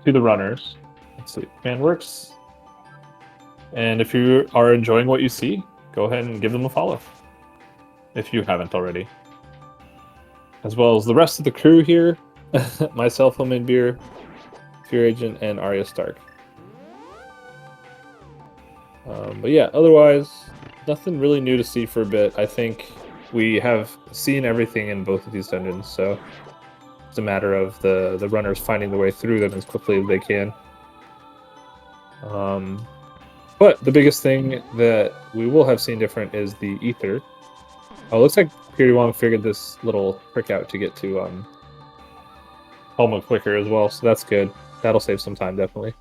to the runners. Let's see, Manworks. And if you are enjoying what you see, go ahead and give them a follow if you haven't already. As well as the rest of the crew here, myself, Homemade Beer, Fear Agent, and Arya Stark. But yeah, otherwise, nothing really new to see for a bit. I think we have seen everything in both of these dungeons, so it's a matter of the runners finding the way through them as quickly as they can. But the biggest thing that we will have seen different is the ether. Oh, it looks like Piri Wong figured this little trick out to get to Homa quicker as well, so that's good. That'll save some time, definitely.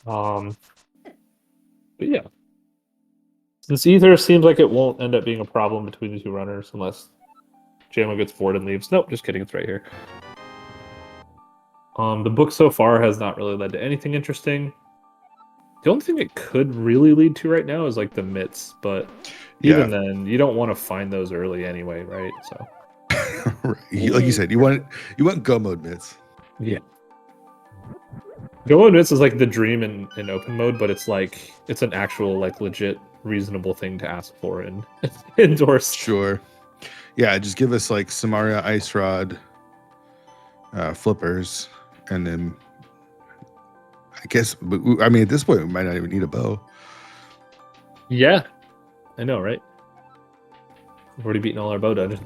But yeah. This ether seems like it won't end up being a problem between the two runners unless JMO gets bored and leaves. Nope, just kidding, it's right here. The book so far has not really led to anything interesting. The only thing it could really lead to right now is like the mitts, but even then, you don't want to find those early anyway, right? So, like you said, you want go mode mitts. Yeah. Go mode mitts is like the dream in open mode, but it's like it's an actual like legit reasonable thing to ask for in indoors. Sure. Yeah, just give us like Samaria Ice Rod flippers, and then I guess, I mean, at this point, we might not even need a bow. Yeah, I know, right? We've already beaten all our bow dungeons.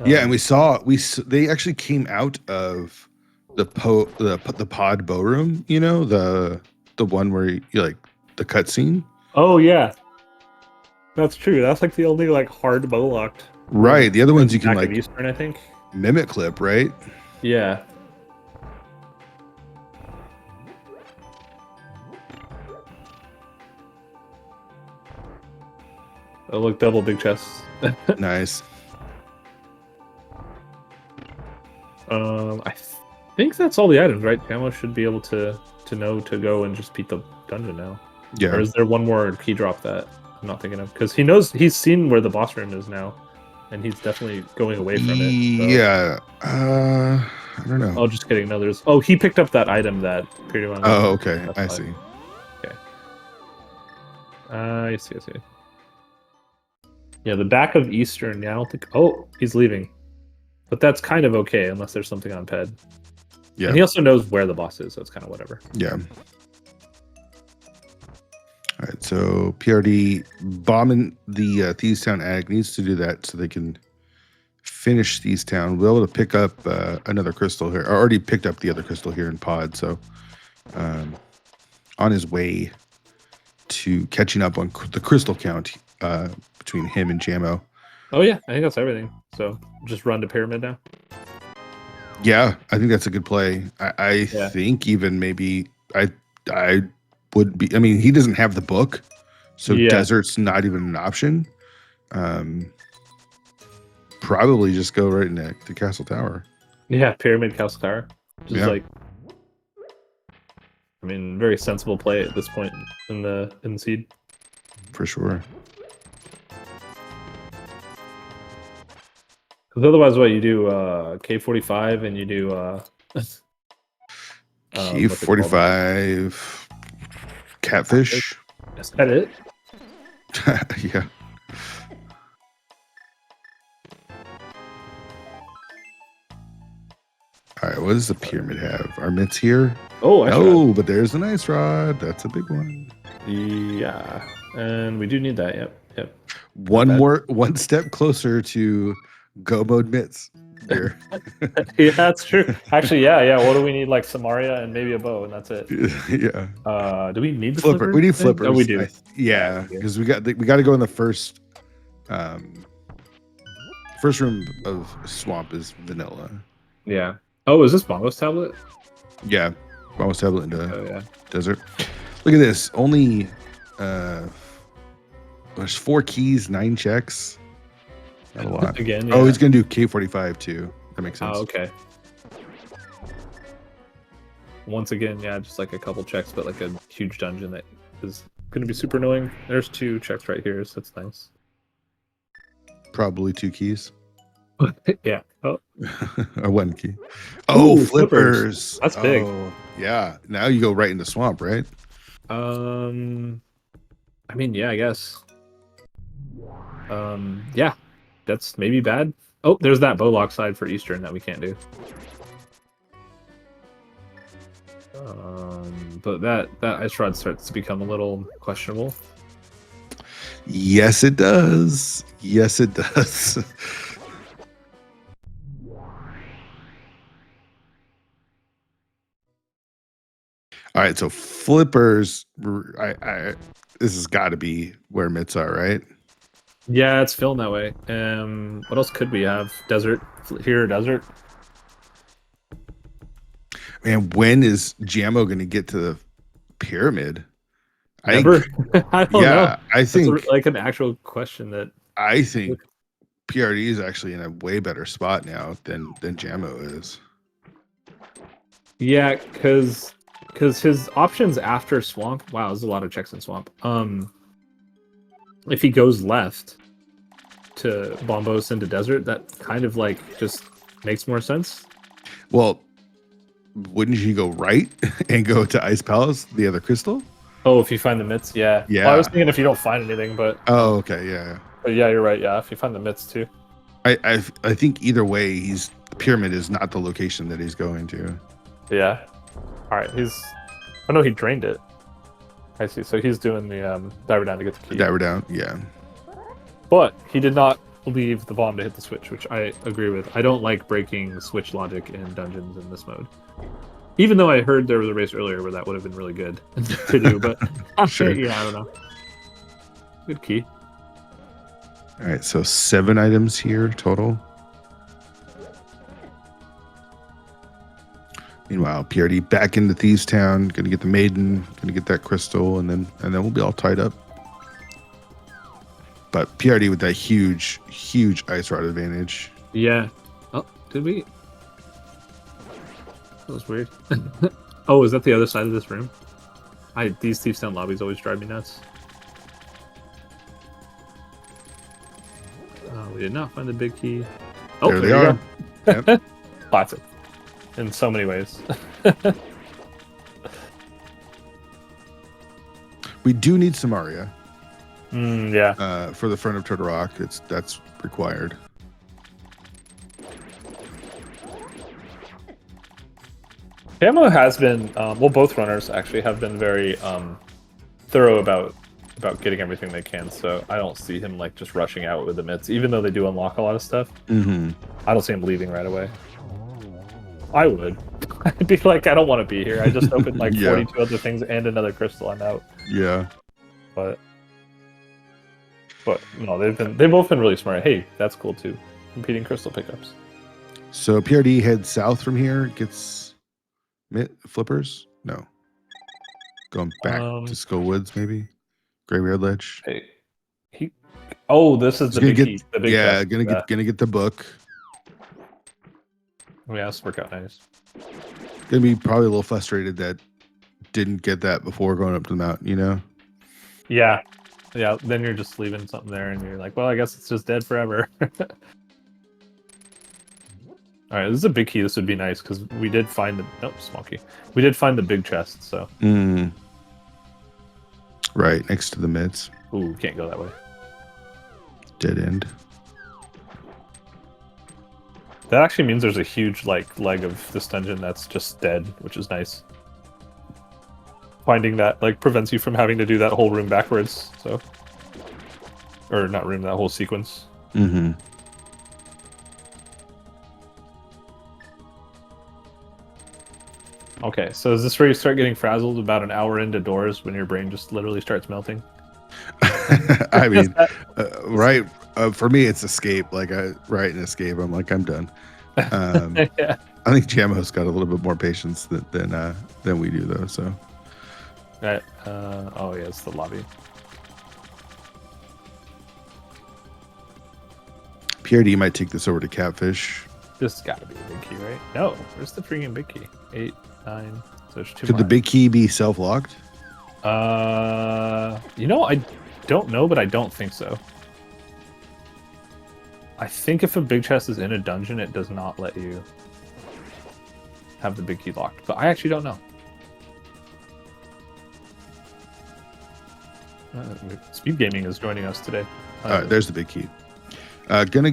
Yeah, and they actually came out of the pod bow room. You know, the one where you like the cutscene. Oh yeah, that's true. That's like the only like hard bow locked. Right. The other ones you can like Eastern, I think. Mimic clip, right? Yeah. Oh, look, double big chests. Nice. I think that's all the items, right? Camo should be able to know to go and just beat the dungeon now. Yeah. Or is there one more key drop that I'm not thinking of? Because he's seen where the boss room is now, and he's definitely going away from it. So. Yeah. I don't know. Oh, just kidding. No, there's. Oh, he picked up that item that Piri Wong. Oh, okay. I see. Okay. I see. Yeah, the back of Eastern. Yeah, I don't think. Oh, he's leaving. But that's kind of okay unless there's something on Ped. Yeah. And he also knows where the boss is, so it's kind of whatever. Yeah. All right, so PRD bombing the Thieves Town Ag needs to do that so they can finish Thieves Town. We'll be able to pick up another crystal here. I already picked up the other crystal here in Pod, so on his way to catching up on the crystal count between him and Jamo. Oh yeah, I think that's everything. So just run to Pyramid now. Yeah, I think that's a good play. I think even maybe I would be. I mean, he doesn't have the book, so desert's not even an option. Probably just go right into the Castle Tower. Yeah, Pyramid Castle Tower. Just like, I mean, very sensible play at this point in the seed. For sure. Because otherwise, what you do, K45 and you do Key What's it called? 45. Catfish. Is that it? Yeah. All right, what does the pyramid have? Our mitts here? Oh, No, but there's an ice rod. That's a big one. Yeah, and we do need that. Yep. One step closer to go mode mitts here. Yeah, that's true. Actually, yeah. What do we need? Like Samaria and maybe a bow, and that's it. Yeah. Do we need the Flipper? flippers? We need flippers. Oh, we do. Yeah, because we got to go in the first room of swamp is vanilla. Yeah. Oh, is this Bongo's tablet? Yeah, almost tablet into Oh yeah. desert. Look at this. Only there's 4 keys, 9 checks. Not a lot. Again. Yeah. Oh, he's gonna do K45 too. That makes sense. Oh, okay. Once again, yeah, just like a couple checks, but like a huge dungeon that is going to be super annoying. There's 2 checks right here, so that's nice. Probably 2 keys. Yeah. Oh. Or 1 key. Oh, Ooh, flippers. That's big. Yeah. Now you go right into swamp, right? I mean, yeah, I guess. Yeah, that's maybe bad. Oh, there's that bowlock side for Eastern that we can't do. But that ice rod starts to become a little questionable. Yes, it does. Yes, it does. All right, so flippers. This has got to be where mitts are, right? Yeah, it's feeling that way. What else could we have? Desert here, desert. Man, when is Jammo going to get to the pyramid? Never. I don't know. I think it's like an actual question that I think PRD is actually in a way better spot now than Jammo is. Yeah, because his options after swamp. Wow, there's a lot of checks in swamp. If he goes left to Bombos into desert, that kind of like just makes more sense. Well, wouldn't you go right and go to Ice Palace, the other crystal? Oh, if you find the mitts, yeah. Yeah. Well, I was thinking if you don't find anything, but oh, okay, yeah. But yeah, you're right. Yeah, if you find the mitts too. I think either way, the pyramid is not the location that he's going to. Yeah. All right. I know he drained it. I see. So he's doing the diver down to get the key. Diver down, yeah. But he did not leave the bomb to hit the switch, which I agree with. I don't like breaking switch logic in dungeons in this mode. Even though I heard there was a race earlier where that would have been really good to do, but Sure. Yeah, I don't know. Good key. All right, so 7 items here total. Meanwhile, PRD back into Thieves Town, gonna get the maiden, gonna get that crystal, and then we'll be all tied up. But PRD with that huge ice rod advantage. Yeah. Oh, did we? That was weird. Oh, is that the other side of this room? These Thieves Town lobbies always drive me nuts. We did not find the big key. Oh, there they are. Yep. Classic. In so many ways. We do need Samaria. Yeah. For the front of Turtle Rock, that's required. Camo has been both runners actually have been very thorough about getting everything they can, so I don't see him like just rushing out with the mitts, even though they do unlock a lot of stuff. Mm-hmm. I don't see him leaving right away. I would. I'd be like, I don't want to be here. I just opened like 42 other things and another crystal. I'm out. Yeah. But no, they've both been really smart. Hey, that's cool too. Competing crystal pickups. So PRD heads south from here, gets flippers? No. Going back to Skull Woods, maybe? Graveyard Ledge. Hey, this is the big key. The big yeah, gonna get the book. Yeah, this worked out nice. Gonna be probably a little frustrated that didn't get that before going up to the mountain, you know? Yeah. Yeah, then you're just leaving something there and you're like, well, I guess it's just dead forever. All right, this is a big key. This would be nice because we did find the small key. We did find the big chest. So right next to the mids. Ooh, can't go that way. Dead end. That actually means there's a huge leg of this dungeon that's just dead, which is nice. Finding that prevents you from having to do that whole room backwards. So, or not room, that whole sequence. Mm-hmm. Okay, so is this where you start getting frazzled about an hour into doors when your brain just literally starts melting? I mean, right. For me, it's escape. Like I write an escape. I'm like, I'm done. Yeah. I think Jamo's got a little bit more patience than we do, though. So. Right. Oh yeah, it's the lobby. PRD might take this over to Catfish. This has got to be the big key, right? No, where's the freaking big key? 8, 9. So there's 2 Could the big key be self-locked? You know, I don't know, but I don't think so. I think if a big chest is in a dungeon, it does not let you have the big key locked. But I actually don't know. SpeedGaming is joining us today. All right, there's the big key. Gonna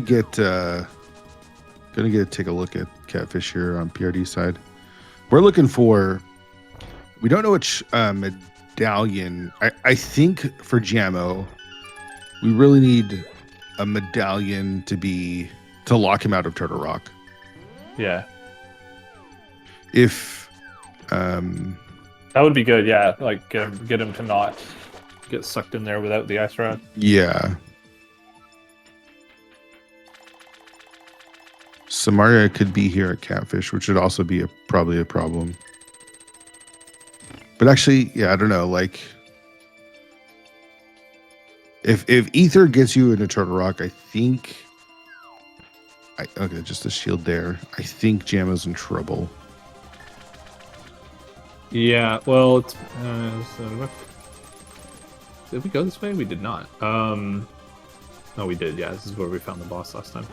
take a look at Catfish here on PRD side. We're looking for. We don't know which medallion. I think for Jamo, we really need a medallion to lock him out of Turtle Rock. Yeah. If that would be good, yeah. Like get him to not get sucked in there without the ice rod. Yeah. Samaria could be here at Catfish, which would also be probably a problem. But actually, yeah, I don't know. Like, if Ether gets you into Turtle Rock, I think. Okay, just a shield there. I think Jamo's in trouble. Yeah, well, it's, did we go this way? We did not. No, we did. Yeah, this is where we found the boss last time.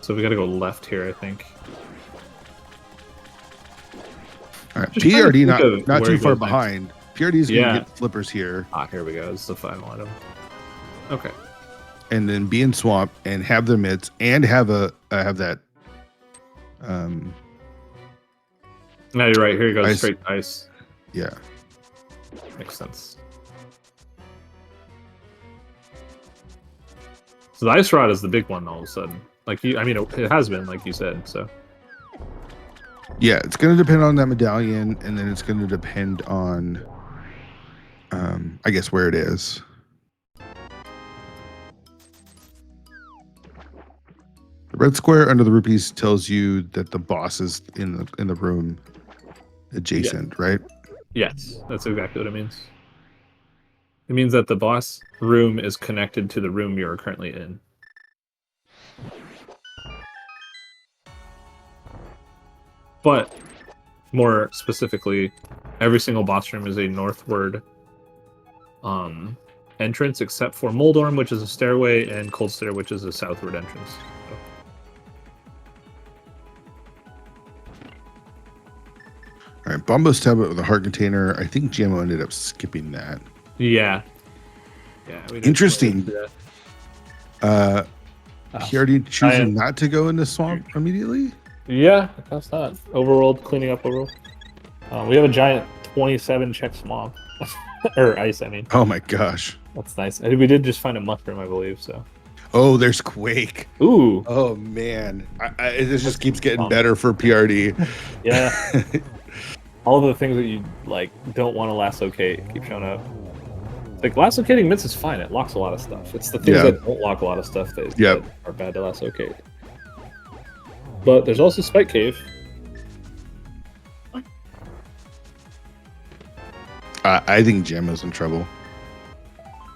So we got to go left here, I think. All right, PRD not too far behind. Next. PRD's going to get flippers here. Ah, here we go. This is the final item. Okay. And then be in swamp and have their mids and have that. No, you're right. Here you go. Straight ice. Yeah. Makes sense. So the ice rod is the big one all of a sudden. It has been, like you said, so. Yeah, it's going to depend on that medallion, and then it's going to depend on, I guess, where it is. The red square under the rupees tells you that the boss is in the room adjacent, right? Yes, that's exactly what it means. It means that the boss room is connected to the room you're currently in. But more specifically, every single boss room is a northward entrance, except for Moldorm, which is a stairway, and Cold Stair, which is a southward entrance. So. All right, Bombo's tablet with a heart container. I think Jamo ended up skipping that. Yeah. Interesting. PRD choosing not to go into swamp immediately? Yeah, that's not. Overworld, cleaning up overworld. We have a giant 27 check swamp. Or ice, I mean. Oh my gosh. That's nice. We did just find a mushroom, I believe, so. Oh, there's Quake. Ooh. Oh, man. This just keeps getting better for PRD. Yeah. All the things that you, don't want to lasso-cate keep showing up. Lasso-cating mitts is fine. It locks a lot of stuff. It's the things that don't lock a lot of stuff that are bad to lasso-cate. But there's also Spike Cave. I think Jamo's in trouble.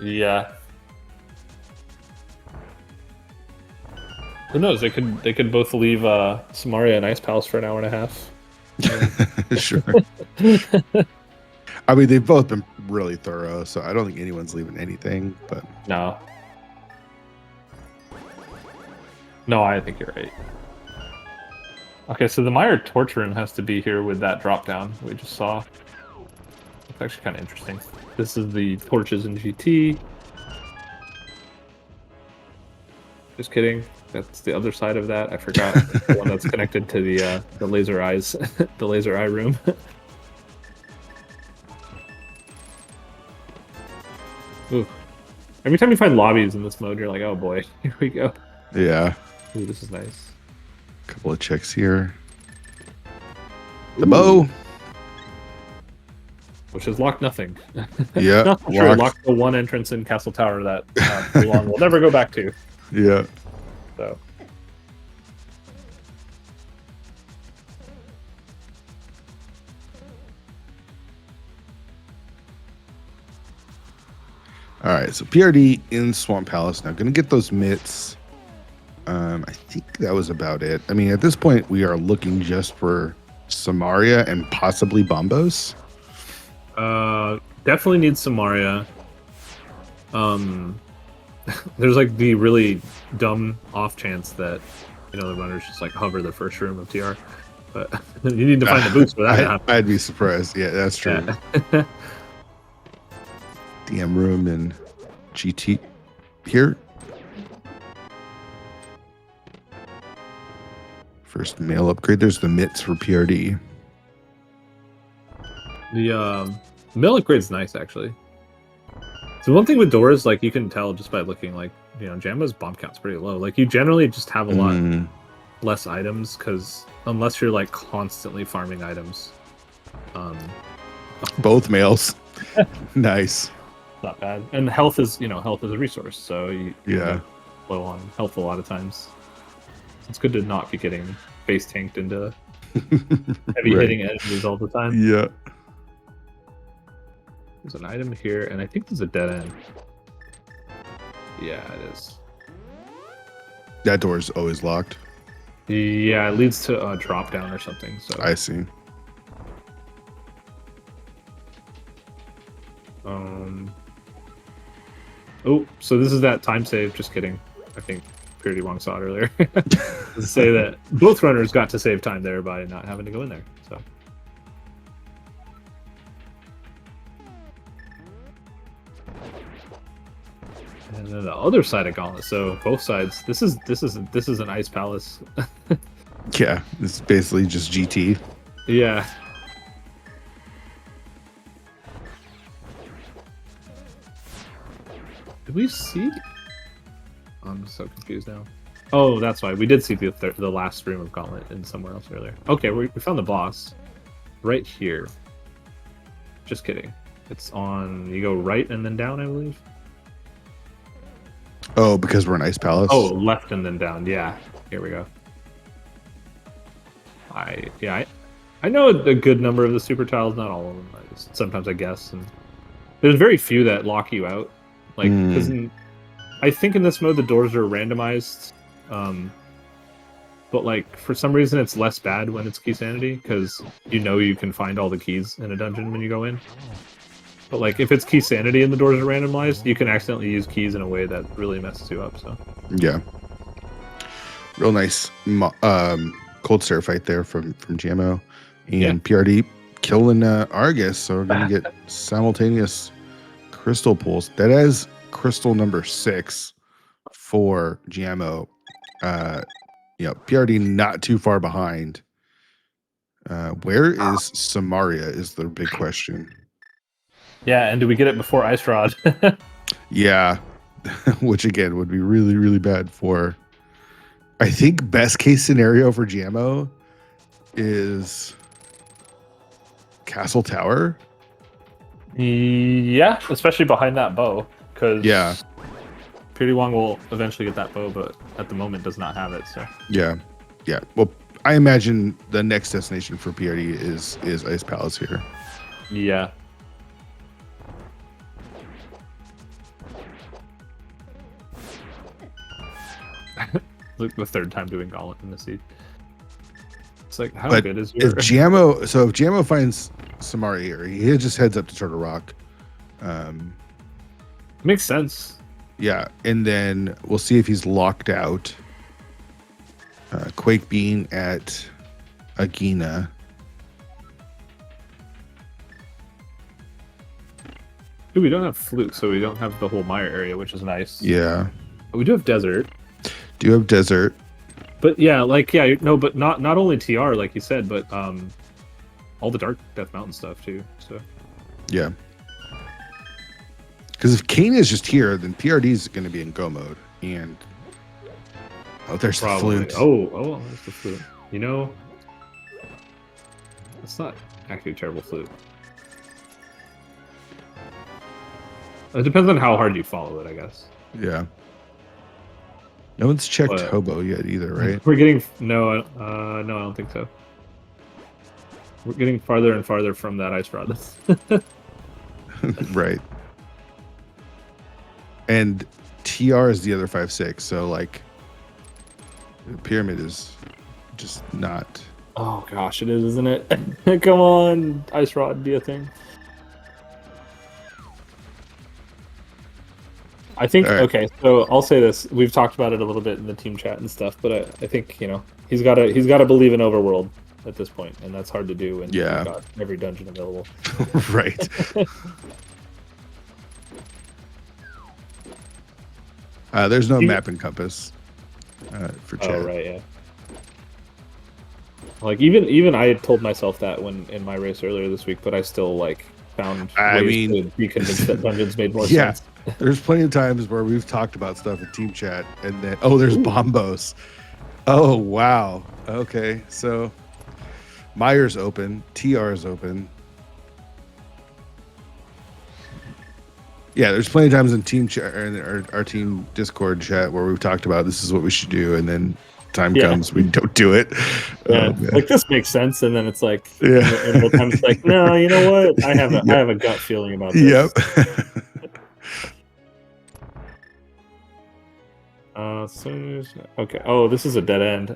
Yeah. Who knows? They could both leave Samaria and Ice Palace for an hour and a half. Sure. I mean, they've both been really thorough, so I don't think anyone's leaving anything. But no. No, I think you're right. Okay, so the Meyer torch room has to be here with that drop down we just saw. It's actually kind of interesting. This is the torches in GT. Just kidding. That's the other side of that. I forgot the one that's connected to the laser eyes, the laser eye room. Ooh. Every time you find lobbies in this mode, you're like, oh boy, here we go. Yeah. Ooh, this is nice. Couple of checks here. The bow. Which has locked nothing. Yeah. Not true. It locked the one entrance in Castle Tower that we'll never go back to. Yeah. So. All right, so PRD in Swamp Palace. Now, going to get those mitts. I think that was about it. I mean, at this point, we are looking just for Samaria and possibly Bombos. Definitely need Samaria. There's like the really dumb off chance that the runners just like hover the first room of TR, but you need to find the boots for that to happen. I'd be surprised. Yeah, that's true. Yeah. DM room and GT here. First mail upgrade. There's the mitts for PRD. The mail upgrade's nice actually. So one thing with doors, like you can tell just by looking, like Jambo's bomb count's pretty low. Like you generally just have a lot less items because unless you're like constantly farming items. Both mails. Nice. Not bad. And health is health is a resource, so you low on health a lot of times. So it's good to not be getting face tanked into heavy hitting enemies all the time. Yeah. There's an item here, and I think there's a dead end. Yeah, it is. That door is always locked. Yeah, it leads to a drop down or something. So I see. Oh, so this is that time save. Just kidding. I think Pretty Wong saw it earlier. To say that both runners got to save time there by not having to go in there. So. And then the other side of Gauntlet. So both sides. This is an ice palace. Yeah, it's basically just GT. Yeah. Did we see? I'm so confused now. Oh, that's why we did see the last room of Gauntlet in somewhere else earlier. Okay, we found the boss right here. Just kidding. It's on. You go right and then down, I believe. Oh, because we're in Ice Palace. Oh, left and then down. Yeah, here we go. I know a good number of the super tiles, not all of them. Sometimes I guess, and there's very few that lock you out. Like, because I think in this mode the doors are randomized, but like for some reason it's less bad when it's key sanity because you can find all the keys in a dungeon when you go in. But like if it's key sanity and the doors are randomized, you can accidentally use keys in a way that really messes you up. So yeah, real nice cold stare fight there from Jamo and PRD killing Argus. So we're gonna get simultaneous crystal pools. That is crystal number 6 for Jamo. PRD not too far behind. Where is Samaria is the big question. Yeah, and do we get it before Ice Rod? Yeah, which again would be really, really bad for. I think best case scenario for Jamo is Castle Tower. Yeah, especially behind that bow, because Pretty Wong will eventually get that bow, but at the moment does not have it. So yeah. Well, I imagine the next destination for PRD is Ice Palace here. Yeah. Like the third time doing Gauntlet in the seed. It's like, how good is your... if Jamo finds Samaria here, he just heads up to Turtle Rock. Makes sense. Yeah, and then we'll see if he's locked out. Quake Bean at Agina. Ooh, we don't have Flute, so we don't have the whole Mire area, which is nice. Yeah. We do have Desert. Do you have Desert? But yeah, but not only TR, like you said, but all the Dark Death Mountain stuff too. So yeah. Because if Kane is just here, then PRD is going to be in go mode. And there's probably. the Flute. Oh, there's the Flute. You know, it's not actually a terrible Flute. It depends on how hard you follow it, I guess. Yeah. No one's checked Hobo yet either, right? We're getting no, I don't think so. We're getting farther and farther from that ice rod. Right. And TR is the other 5/6, so like the pyramid is just not. Oh gosh, it is, isn't it? Come on, ice rod, be a thing. I think okay, so I'll say this: we've talked about it a little bit in the team chat and stuff, but I think he's got to believe in Overworld at this point, and that's hard to do when you've got every dungeon available. Right. There's no map and compass for chat. Oh right, yeah. Like even I had told myself that when in my race earlier this week, but I still found ways to be convinced that dungeons made more sense. There's plenty of times where we've talked about stuff in team chat, and then there's Bombos. Oh wow. Okay, so Mire's open, TR's open. Yeah, there's plenty of times in team chat or our team Discord chat where we've talked about this is what we should do, and then time comes we don't do it. Yeah, this makes sense, and then it's and the time it's like, no, you know what? I have a gut feeling about this. Yep. Okay. Oh, this is a dead end.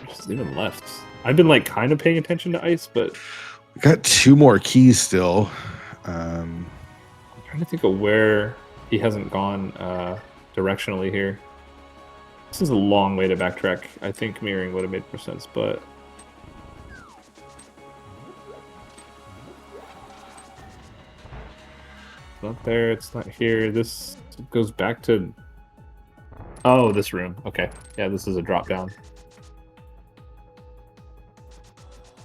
Just even left. I've been kind of paying attention to ice, but we got 2 more keys still. I'm trying to think of where he hasn't gone directionally here. This is a long way to backtrack. I think mirroring would have made more sense, but it's not there. It's not here. This goes back to this room. Okay, yeah, this is a drop down.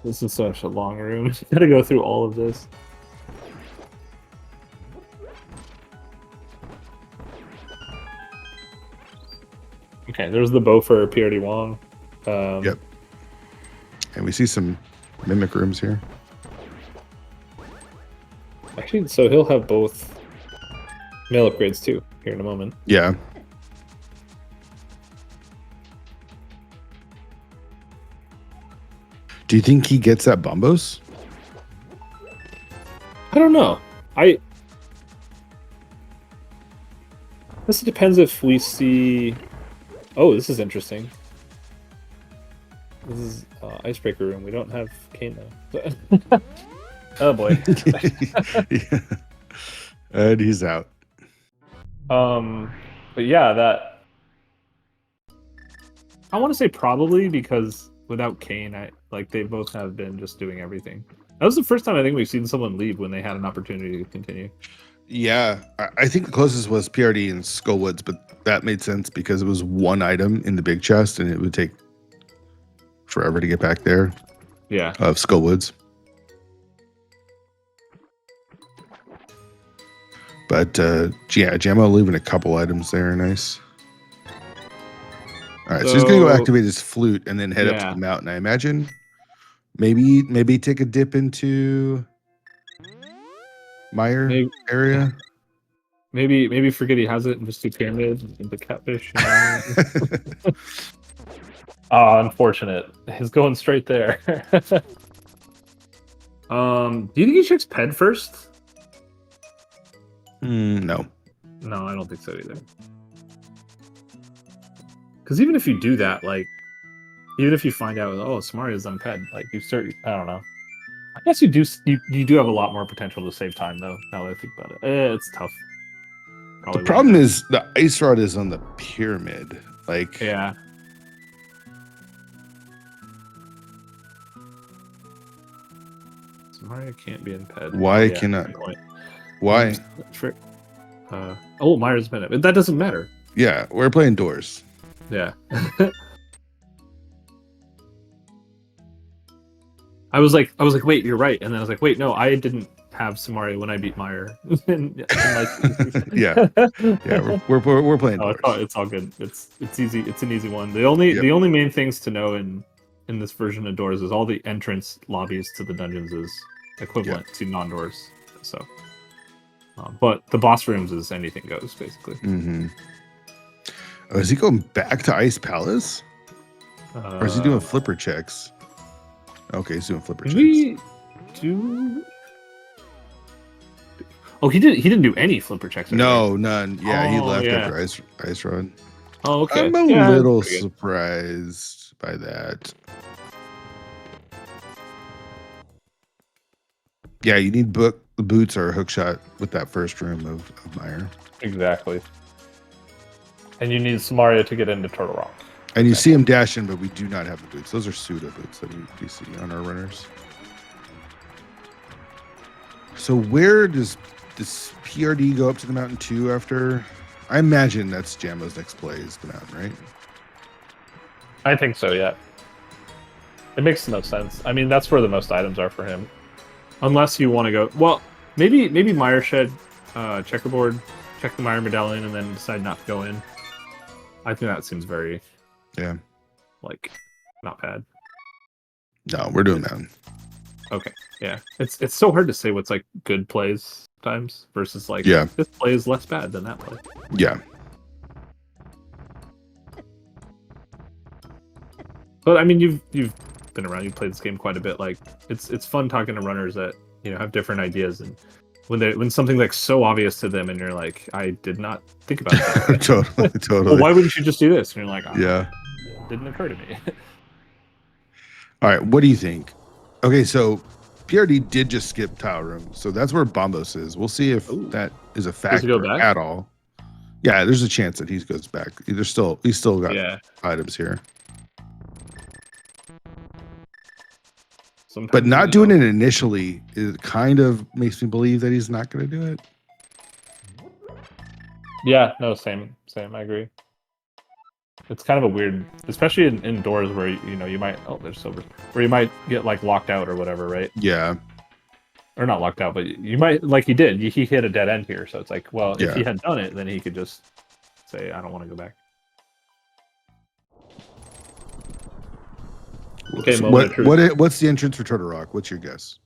This is such a long room. Gotta go through all of this. Okay, there's the bow for PRD Wong. Yep. And we see some mimic rooms here. Actually, so he'll have both mail upgrades too here in a moment. Yeah. Do you think he gets that Bombos? I don't know. This depends if we see. Oh, this is interesting. This is icebreaker room. We don't have Kane though. Oh boy. Yeah. And he's out. But yeah, that I want to say probably because without Kane, they both have been just doing everything. That was the first time I think we've seen someone leave when they had an opportunity to continue. Yeah, I think the closest was PRD and Skullwoods, but that made sense because it was one item in the big chest, and it would take forever to get back there. Yeah. Of Skullwoods. But Jammo leaving a couple items there, nice. All right, so he's gonna go activate his flute and then head up to the mountain. I imagine maybe take a dip into Mire area. Maybe forget he has it and just do pyramid and the catfish. Oh, unfortunate. He's going straight there. Do you think he checks Ped first? No. No, I don't think so either. Because even if you do that, even if you find out, Samaria's on Ped, you start, I don't know. I guess you do have a lot more potential to save time, though, now that I think about it. It's tough. The problem is the ice rod is on the pyramid. Like, Yeah. Mario can't be in ped. Why cannot? Why? Myers been it. That doesn't matter. Yeah, we're playing doors. Yeah. I was like, wait, you're right, and then I was like, wait, no, I didn't have Samaria when I beat Meyer. Yeah, we're playing doors. It's all good. It's easy. It's an easy one. The only main things to know in this version of doors is all the entrance lobbies to the dungeons is equivalent to non-doors. So, but the boss rooms is anything goes basically. Mm-hmm. Oh, is he going back to Ice Palace, or is he doing flipper checks? Okay, he's doing flipper checks. Oh, he didn't do any flipper checks. No, none. Yeah, he left after Ice Rod. Oh, okay. I'm a little surprised by that. Yeah, you need boots or a hook shot with that first room of Meyer. Exactly. And you need Samaria to get into Turtle Rock. And you see him dashing, but we do not have the boots. Those are pseudo boots that we see on our runners. So where does PRD go up to the mountain too after? I imagine that's Jammo's next play is the mountain, right? I think so, yeah. It makes no sense. I mean, that's where the most items are for him. Unless you want to go... Well, maybe Meyer shed checkerboard, check the Meyer medallion, and then decide not to go in. I think that seems very... Yeah. Like, not bad. No, we're doing mountain. Okay, yeah. It's so hard to say what's like good plays times versus like this play is less bad than that play. Yeah. But I mean, you've been around, you've played this game quite a bit. Like it's fun talking to runners that have different ideas, and when something like so obvious to them, and you're like, I did not think about that. Totally. Well, why wouldn't you just do this? And you're like, it didn't occur to me. All right, what do you think? Okay, so PRD did just skip tile room, so that's where Bombos is. We'll see if that is a factor at all. Yeah, there's a chance that he goes back. He's still got items here. Sometimes, but not doing it initially, it kind of makes me believe that he's not going to do it. Yeah, no, same. I agree. It's kind of a weird, especially in doors where you might there's silver, where you might get like locked out or whatever, right? Yeah. Or not locked out, but you might, like he did. He hit a dead end here, so it's like, well, if he had done it, then he could just say, I don't want to go back. Okay, so what's the entrance for Turtle Rock? What's your guess?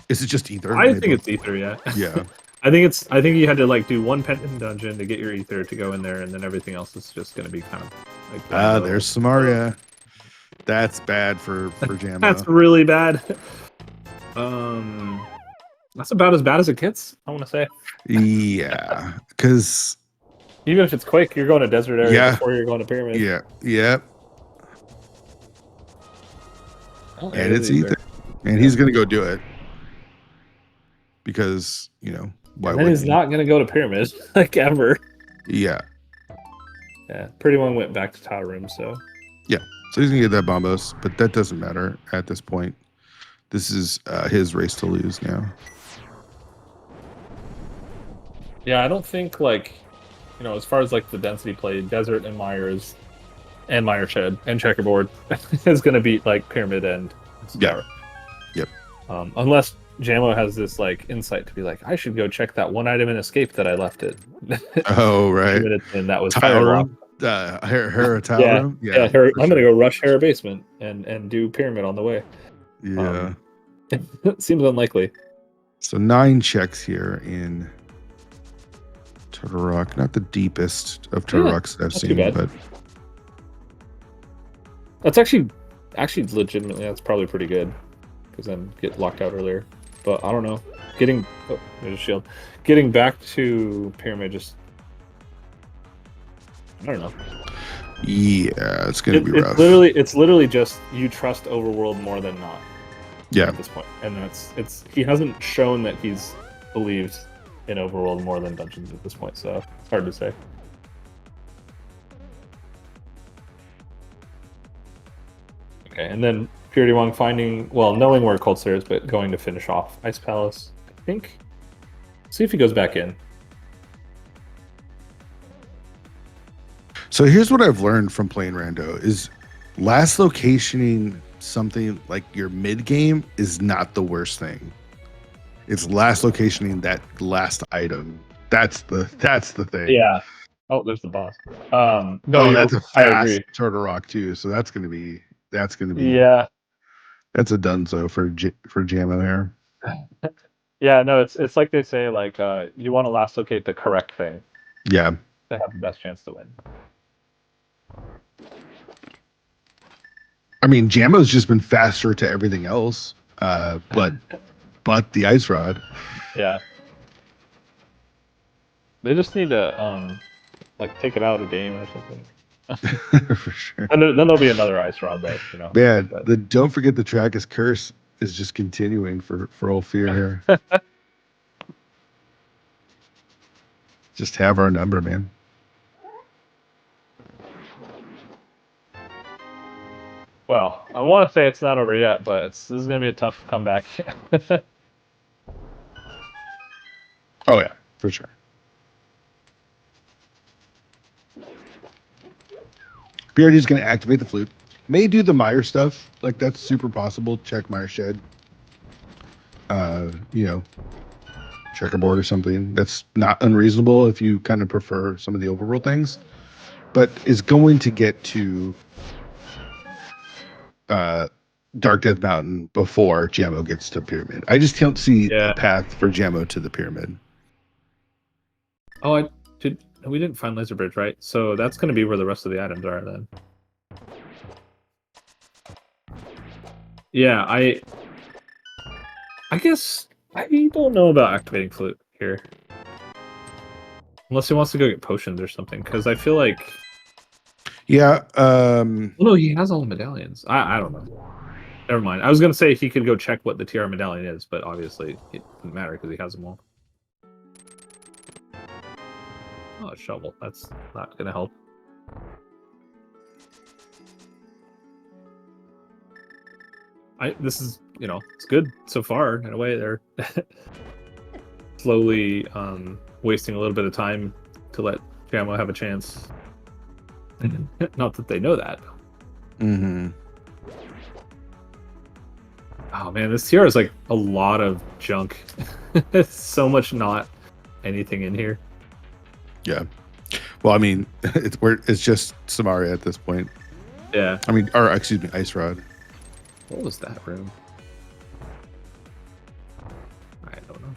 Is it just ether? I think it's ether. Yeah. Yeah. I think you had to like do one pendant dungeon to get your ether to go in there, and then everything else is just going to be kind of like. There's Samaria. That's bad for Jammo. That's really bad. That's about as bad as it gets, I want to say. Yeah, because even if it's quick, you're going to desert area before you're going to pyramid. Yeah. And it's ether, and he's going to go do it because why would he's not going to go to pyramid like ever. Yeah. Pretty One went back to tile room, so yeah. So he's going to get that Bombos, but that doesn't matter at this point. This is his race to lose now. Yeah, I don't think as far as like the density play, Desert and Myers and Meyer Shed and Checkerboard is going to beat like Pyramid and Star. Yep. Unless Jammo has this like insight to be like, I should go check that one item in Escape that I left it. Oh, right. And that was tile room. Hera tile room. Yeah. I'm going to go rush Hera basement and do Pyramid on the way. Yeah. Seems unlikely. So 9 checks here in Turtle Rock. Not the deepest of Turtle Rocks that I've seen, but that's actually legitimately that's probably pretty good because then get locked out earlier. But I don't know. There's a shield. Getting back to Pyramid just I don't know. Yeah, it's gonna be rough. It's literally just you trust Overworld more than not. Yeah. At this point, and it's he hasn't shown that he's believed in Overworld more than Dungeons at this point, so it's hard to say. Okay, and then Purity Wong knowing where Cold Stare is, but going to finish off Ice Palace, I think. See if he goes back in. So here's what I've learned from playing Rando is last locationing something like your mid game is not the worst thing. It's last locationing that last item. That's the thing. Yeah. Oh, there's the boss. No, That's a I fast agree. Turtle Rock too. So that's gonna be Yeah. that's a donezo for Jammo here. Yeah, no, it's like they say, like you want to last locate the correct thing Yeah. to have the best chance to win. I mean, Jammo's just been faster to everything else, but the Ice Rod. Yeah. They just need to like take it out of the game or something. For sure. And then there'll be another Ice Rod though, Man, But the don't forget the Trackus curse is just continuing for all fear here. Just have our number, man. well, I want to say it's not over yet, but this is gonna be a tough comeback. Oh yeah, for sure. BRD's going to activate the flute. May do the Meyer stuff. Like, that's super possible. Check Meyer Shed. You know, checkerboard or something. That's not unreasonable if you kind of prefer some of the overworld things. But is going to get to Dark Death Mountain before Jammo gets to Pyramid. I just don't see a path for Jammo to the Pyramid. Oh, we didn't find Laser Bridge, right? So that's going to be where the rest of the items are then. Yeah, I guess I don't know about activating flute here. Unless he wants to go get potions or something, because I feel like... Yeah. Well, no, he has all the medallions. I don't know. Never mind. I was going to say he could go check what the TR medallion is, but obviously it doesn't matter because he has them all. Oh, a shovel. That's not going to help. This is, it's good so far. In a way, they're slowly wasting a little bit of time to let Jammo have a chance. Not that they know that. Mm-hmm. Oh man, this tier is like a lot of junk. So much not anything in here. Yeah. Well, I mean, it's just Samaria at this point. Yeah. I mean, or excuse me, Ice Rod. What was that room? I don't know.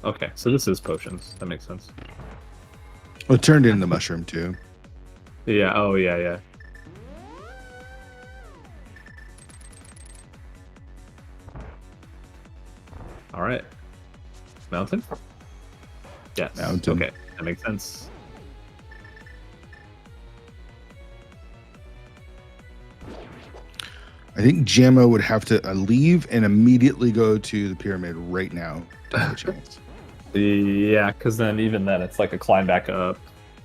Okay, so this is potions. That makes sense. Well, it turned into mushroom too. Yeah. Oh, yeah. All right. Mountain? Yes. Mountain. Okay, that makes sense. I think Jammo would have to leave and immediately go to the pyramid right now to have a chance. Yeah, because then it's like a climb back up.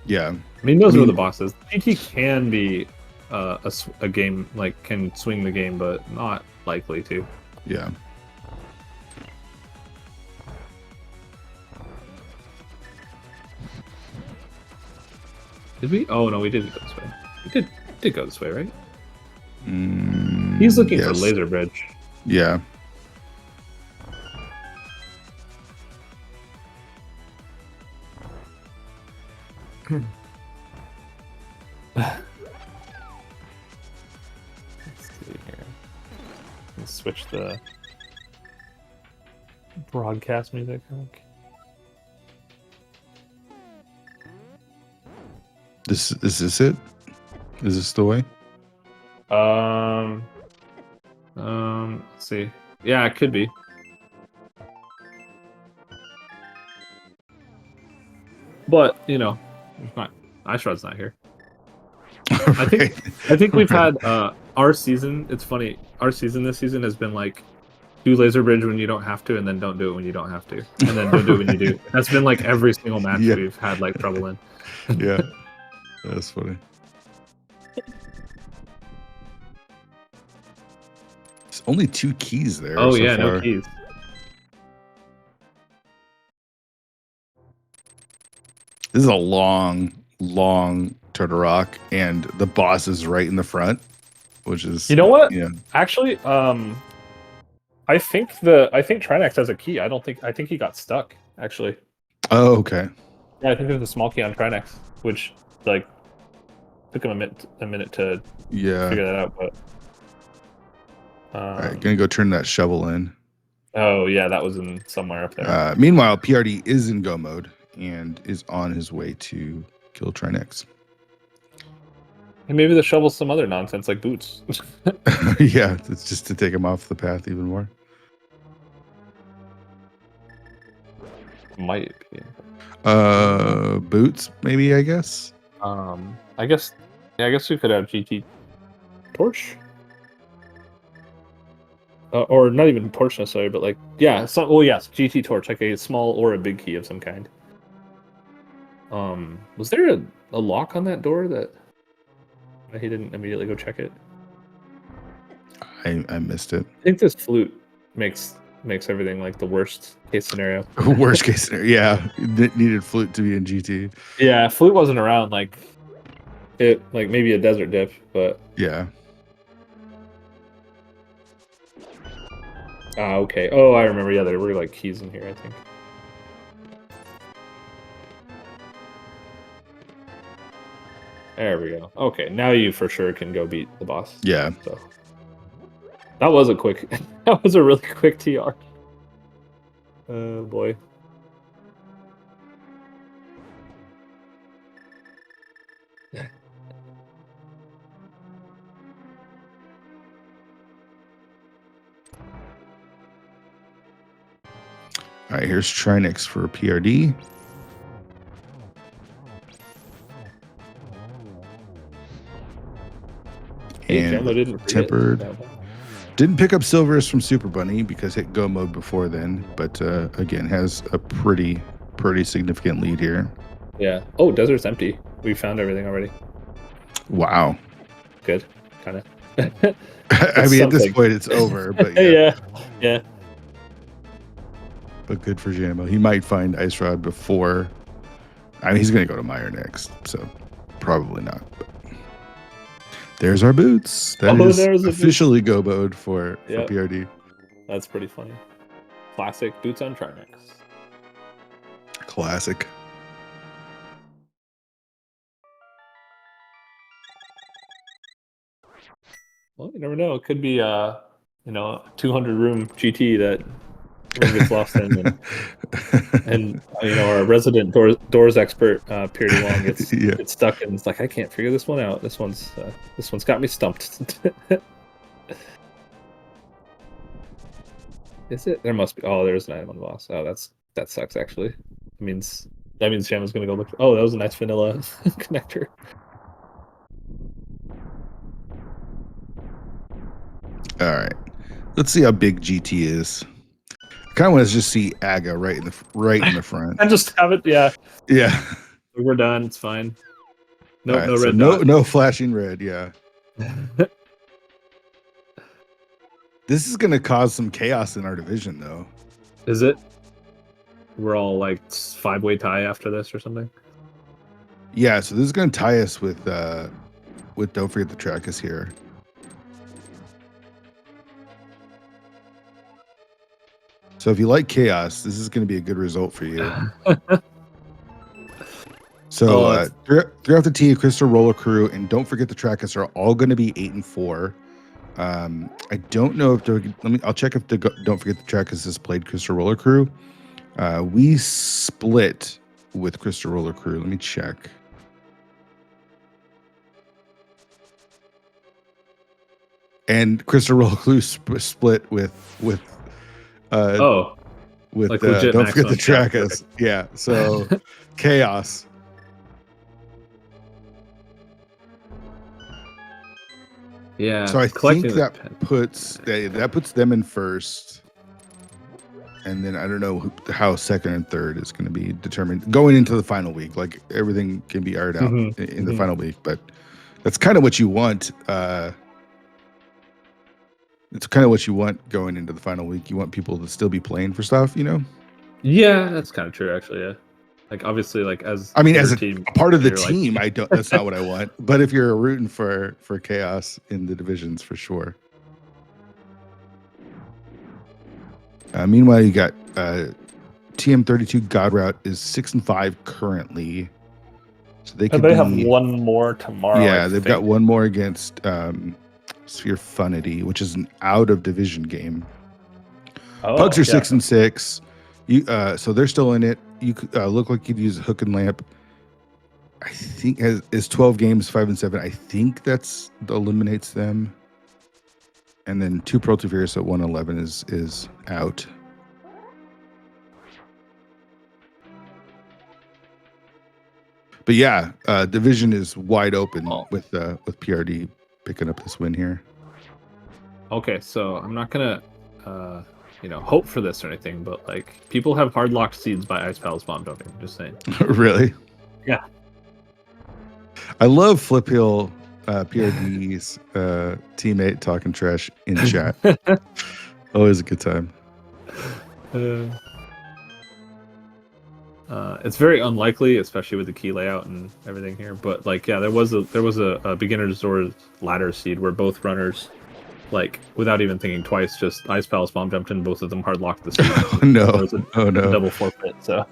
Yeah. I mean, those are the bosses. PT can be a game, like, can swing the game, but not likely to. Yeah. Did we? Oh, no, we didn't go this way. We did go this way, right? He's looking for Laser Bridge. Yeah. Let's see here. Let's switch the broadcast music. Is this it? Is this the way? Let's see. Yeah, it could be. But, Ice Rod's not here. Right. I think we've had our season, it's funny, our season this season has been like do laser bridge when you don't have to, and then don't do it when you don't have to, and then don't do it when you do. That's been like every single match we've had like trouble in. Yeah, that's funny. There's only 2 keys there. Oh so yeah, far. no keys. This is a long turtle rock, and the boss is right in the front, which is, you know what? Yeah. Actually, I think Trinex has a key. I think he got stuck. Actually. Oh, okay. Yeah, I think there's a small key on Trinex, which like took him a minute to figure that out. But all right, gonna go turn that shovel in. Oh yeah, that was in somewhere up there. Meanwhile, PRD is in go mode and is on his way to kill Trinex. And maybe the shovel's some other nonsense like boots. Yeah, it's just to take him off the path even more. Might be. Boots, maybe, I guess. I guess we could have GT torch. Or not even torch necessarily, but like yes, GT torch, like a small or a big key of some kind. Was there a lock on that door that he didn't immediately go check it? I missed it. I think this flute makes everything like the worst case scenario. Worst case scenario, yeah. It needed flute to be in GT. Yeah, flute wasn't around like maybe a desert dip, but yeah. Okay. Oh, I remember. Yeah, there were like keys in here, I think. There we go. Okay, now you for sure can go beat the boss. Yeah. So that was a quick. That was a really quick TR. Oh boy. All right, here's Trinex for PRD. And tempered. Didn't pick up silvers from Super Bunny because hit go mode before then, but again has a pretty significant lead here. Yeah. Oh, desert's empty. We found everything already. Wow. Good. Kind of. I mean, at this point, it's over. But yeah. But good for Jamo. He might find Ice Rod before. I mean, he's going to go to Meyer next, so probably not. But there's our boots. That is officially go mode for PRD. That's pretty funny. Classic boots on Trinex. Classic. Well, you never know. It could be 200 room GT that gets lost in, and our resident doors expert Purity Wong gets stuck, and it's like, I can't figure this one out. This one's got me stumped. Is it? There must be. Oh, there's an item on the boss. Oh, that sucks actually. That means Shama's gonna go look. Oh, that was a nice vanilla connector. All right, let's see how big GT is. I kind of want to just see Aga right in the front. And just have it, yeah. We're done. It's fine. No, right, no so red. No flashing red. Yeah. This is gonna cause some chaos in our division, though. Is it? We're all like 5-way tie after this or something. Yeah. So this is gonna tie us with Don't Forget the Track is here. So if you like chaos, this is going to be a good result for you. So throughout the T, Crystal Roller Crew, and Don't Forget the Trackers are all going to be 8 and 4. I don't know if I'll check if the Don't Forget the Trackers has played Crystal Roller Crew. We split with Crystal Roller Crew. Let me check. And Crystal Roller Crew split with like Don't Forget the Trackers. Yeah, so chaos. Yeah. So I think that puts them in first. and then I don't know how second and third is going to be determined going into the final week. Like everything can be aired out in the final week, but that's kind of what you want. It's kind of what you want going into the final week. You want people to still be playing for stuff, you know? Yeah, that's kind of true, actually. Yeah, like obviously, like as a team, part of the you're team, like, I don't. That's not what I want. But if you're rooting for chaos in the divisions, for sure. Meanwhile, you got TM32 God Route is 6-5 currently, so they could have one more tomorrow. Yeah, they've got one more against Sphere Funity, which is an out of division game. Pugs are 6-6. So they're still in it. You look like you'd use Hook and Lamp. I think is 12 games, 5-7. I think that eliminates them. And then 2 Pro Furious at 111 is out. But yeah, division is wide open with PRD picking up this win here. Okay, so I'm not gonna hope for this or anything, but like people have hard locked seeds by Ice Palace bomb jumping. Just saying. Really? Yeah. I love Flip Hill PRD's teammate talking trash in chat. Always a good time. It's very unlikely, especially with the key layout and everything here. But like, yeah, there was a beginner's or ladder seed where both runners, like without even thinking twice, just Ice Palace bomb jumped in. Both of them hard locked the seed. Oh no! Double forfeit. So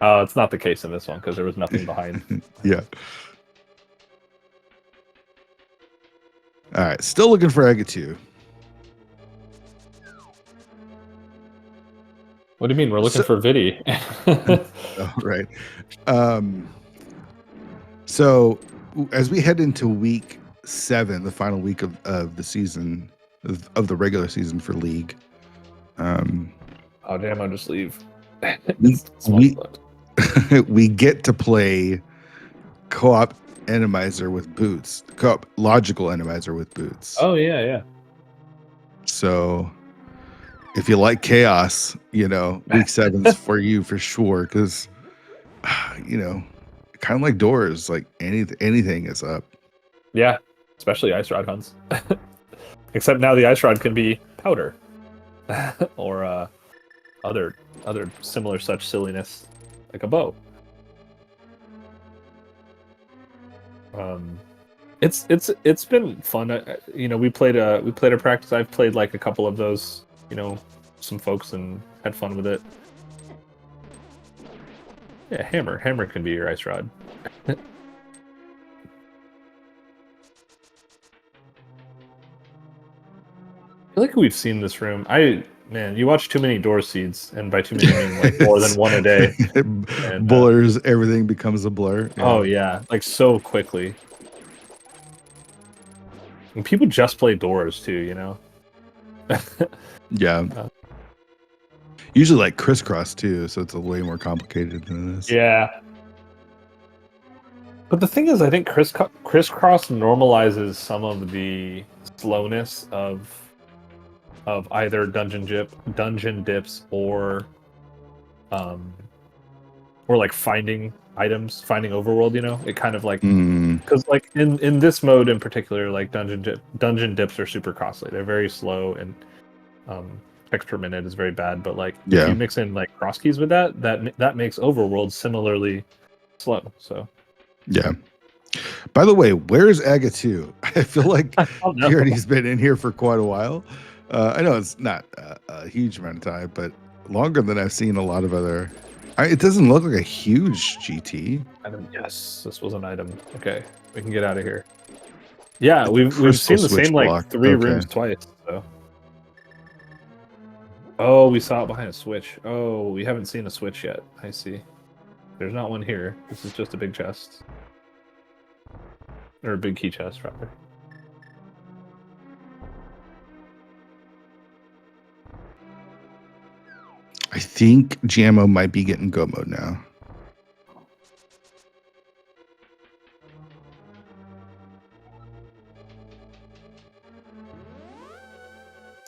it's not the case in this one because there was nothing behind. Yeah. All right, still looking for Aga 2. What do you mean? We're looking for Vidi. Oh, right. So as we head into week 7, the final week of the season, of the regular season for League. Oh damn! I'll just leave. We get to play co-op Randomizer with boots. Co-op logical Randomizer with boots. Oh yeah. So if you like chaos, week 7's for you for sure. Because kind of like doors, like anything is up. Yeah, especially ice rod hunts. Except now the ice rod can be powder, or other similar such silliness, like a bow. It's been fun. We played a practice. I've played like a couple of those. Some folks and had fun with it. Yeah, hammer can be your ice rod. I feel like we've seen this room. You watch too many door seeds, and by too many I mean like more than one a day. And, blurs, everything becomes a blur. Yeah. Oh yeah, like so quickly. And people just play doors too, Yeah. Usually like crisscross too, so it's a way more complicated than this. Yeah. But the thing is, I think crisscross normalizes some of the slowness of either dungeon dips or like finding items, finding overworld. It kind of like because like in this mode in particular, like dungeon dips are super costly. They're very slow and text per minute is very bad. But like if you mix in like cross keys with that makes overworld similarly slow. So yeah. By the way, where's Aga 2? I feel like he's been in here for quite a while. I know it's not a huge amount of time, but longer than I've seen a lot of other. It doesn't look like a huge GT. Yes, this was an item. Okay, we can get out of here. Yeah, we've seen the same like 3 rooms twice. So. Oh, we saw it behind a switch. Oh, we haven't seen a switch yet. I see. There's not one here. This is just a big chest. Or a big key chest, rather. I think Jammo might be getting go mode now.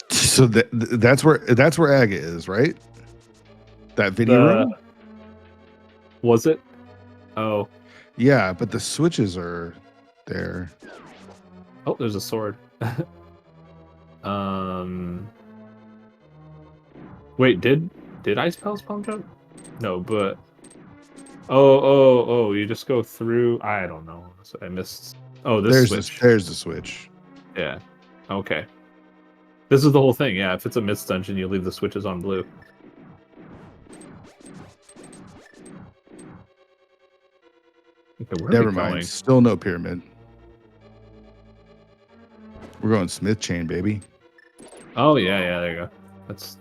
So that's where Aga is, right? That video room? Was it? Oh. Yeah, but the switches are there. Oh, there's a sword. Wait, did Ice Palace Palm Jump? No, but oh, you just go through. I don't know. So I missed. Oh, this switch. There's the switch. Yeah. Okay. This is the whole thing. Yeah, if it's a mist dungeon, you leave the switches on blue. Okay, Never mind. Still no pyramid. We're going Smith chain, baby. Oh yeah, there you go. That's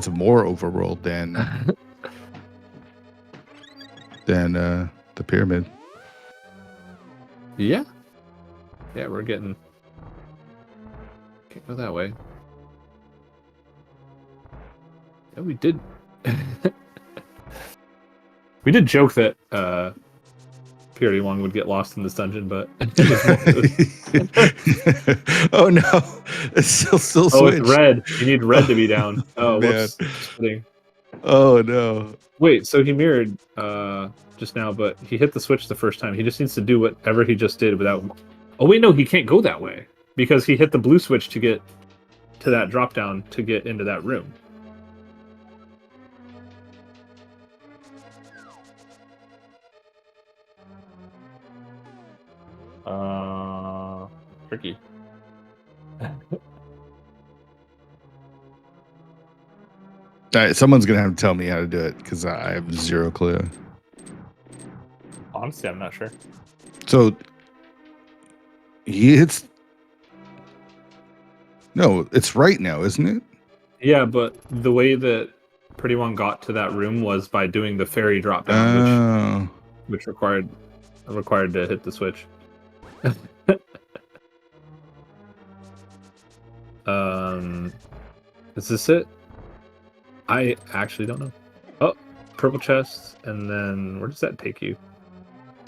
more overworld than the pyramid. Yeah. Yeah, we're getting. Can't go that way. Yeah, we did. We did joke that Purity One would get lost in this dungeon, but oh no, it's still switch. Oh, it's red. You need red to be down. Oh, whoops. Oh no. Wait, so he mirrored just now, but he hit the switch the first time. He just needs to do whatever he just did without. Oh wait, no, he can't go that way because he hit the blue switch to get to that drop down to get into that room. Tricky. Someone's gonna have to tell me how to do it because I have zero clue. Honestly, I'm not sure. So he hits. No, it's right now, isn't it? Yeah, but the way that Pretty One got to that room was by doing the fairy drop down, which required to hit the switch. Is this it? I actually don't know. Oh, purple chest, and then where does that take you?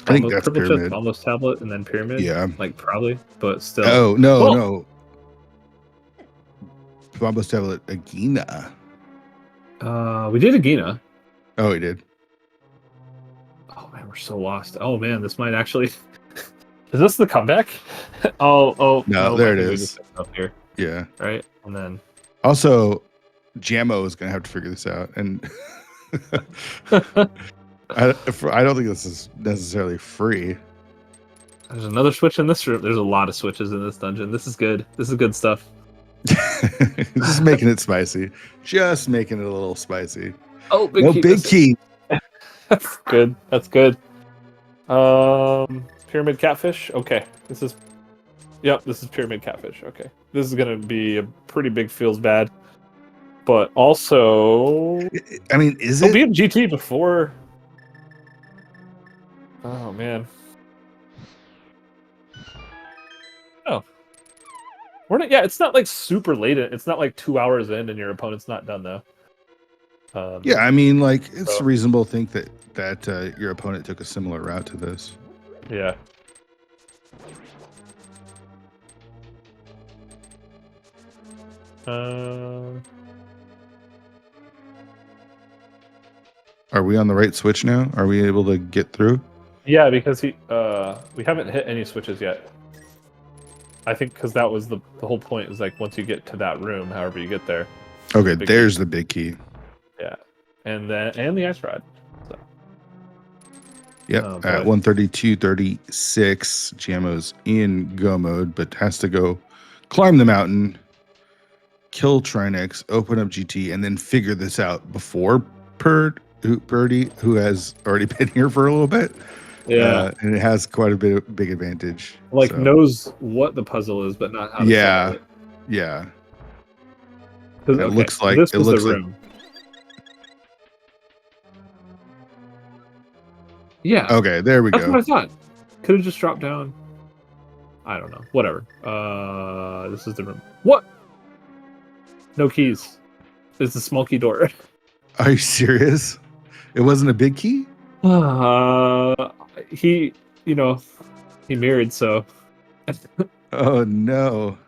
I think that's purple pyramid. Chest, almost tablet, and then pyramid. Yeah, like probably, but still. Oh no. Almost tablet Agina. We did Agina. Oh, we did. Oh man, we're so lost. Oh man, this might actually. Is this the comeback? oh no, there it is. Up here. Yeah. Right, and then. Also, Jammo is gonna have to figure this out, and I don't think this is necessarily free. There's another switch in this room. There's a lot of switches in this dungeon. This is good. This is good stuff. Just making it spicy. Just making it a little spicy. Oh, big key. That's good. That's good. Pyramid catfish. Okay, this is. Yep, this is pyramid catfish. Okay, this is gonna be a pretty big feels bad, but also. I mean, is it? Be in GT before. Oh man. Oh. We're not. Yeah, it's not like super late. It's not like 2 hours in, and your opponent's not done though. Yeah, I mean, like it's reasonable to think that your opponent took a similar route to this. Yeah. Are we on the right switch now? Are we able to get through? Yeah, because we haven't hit any switches yet. I think because that was the whole point is like once you get to that room, however you get there. Okay, there's the big key. Yeah, and the ice rod. So. Yep, at 132.36, Jammo's in go mode, but has to go climb the mountain, kill Trinex, open up GT, and then figure this out before Purdy, who has already been here for a little bit. Yeah, and it has quite a big advantage. Like knows what the puzzle is, but not how to solve it. Yeah. It looks like this was the room. Yeah. Okay, there we go. That's what I thought. Could have just dropped down. I don't know. Whatever. This is the room. What? No keys. It's a small key door. Are you serious? It wasn't a big key? He mirrored, so. Oh no.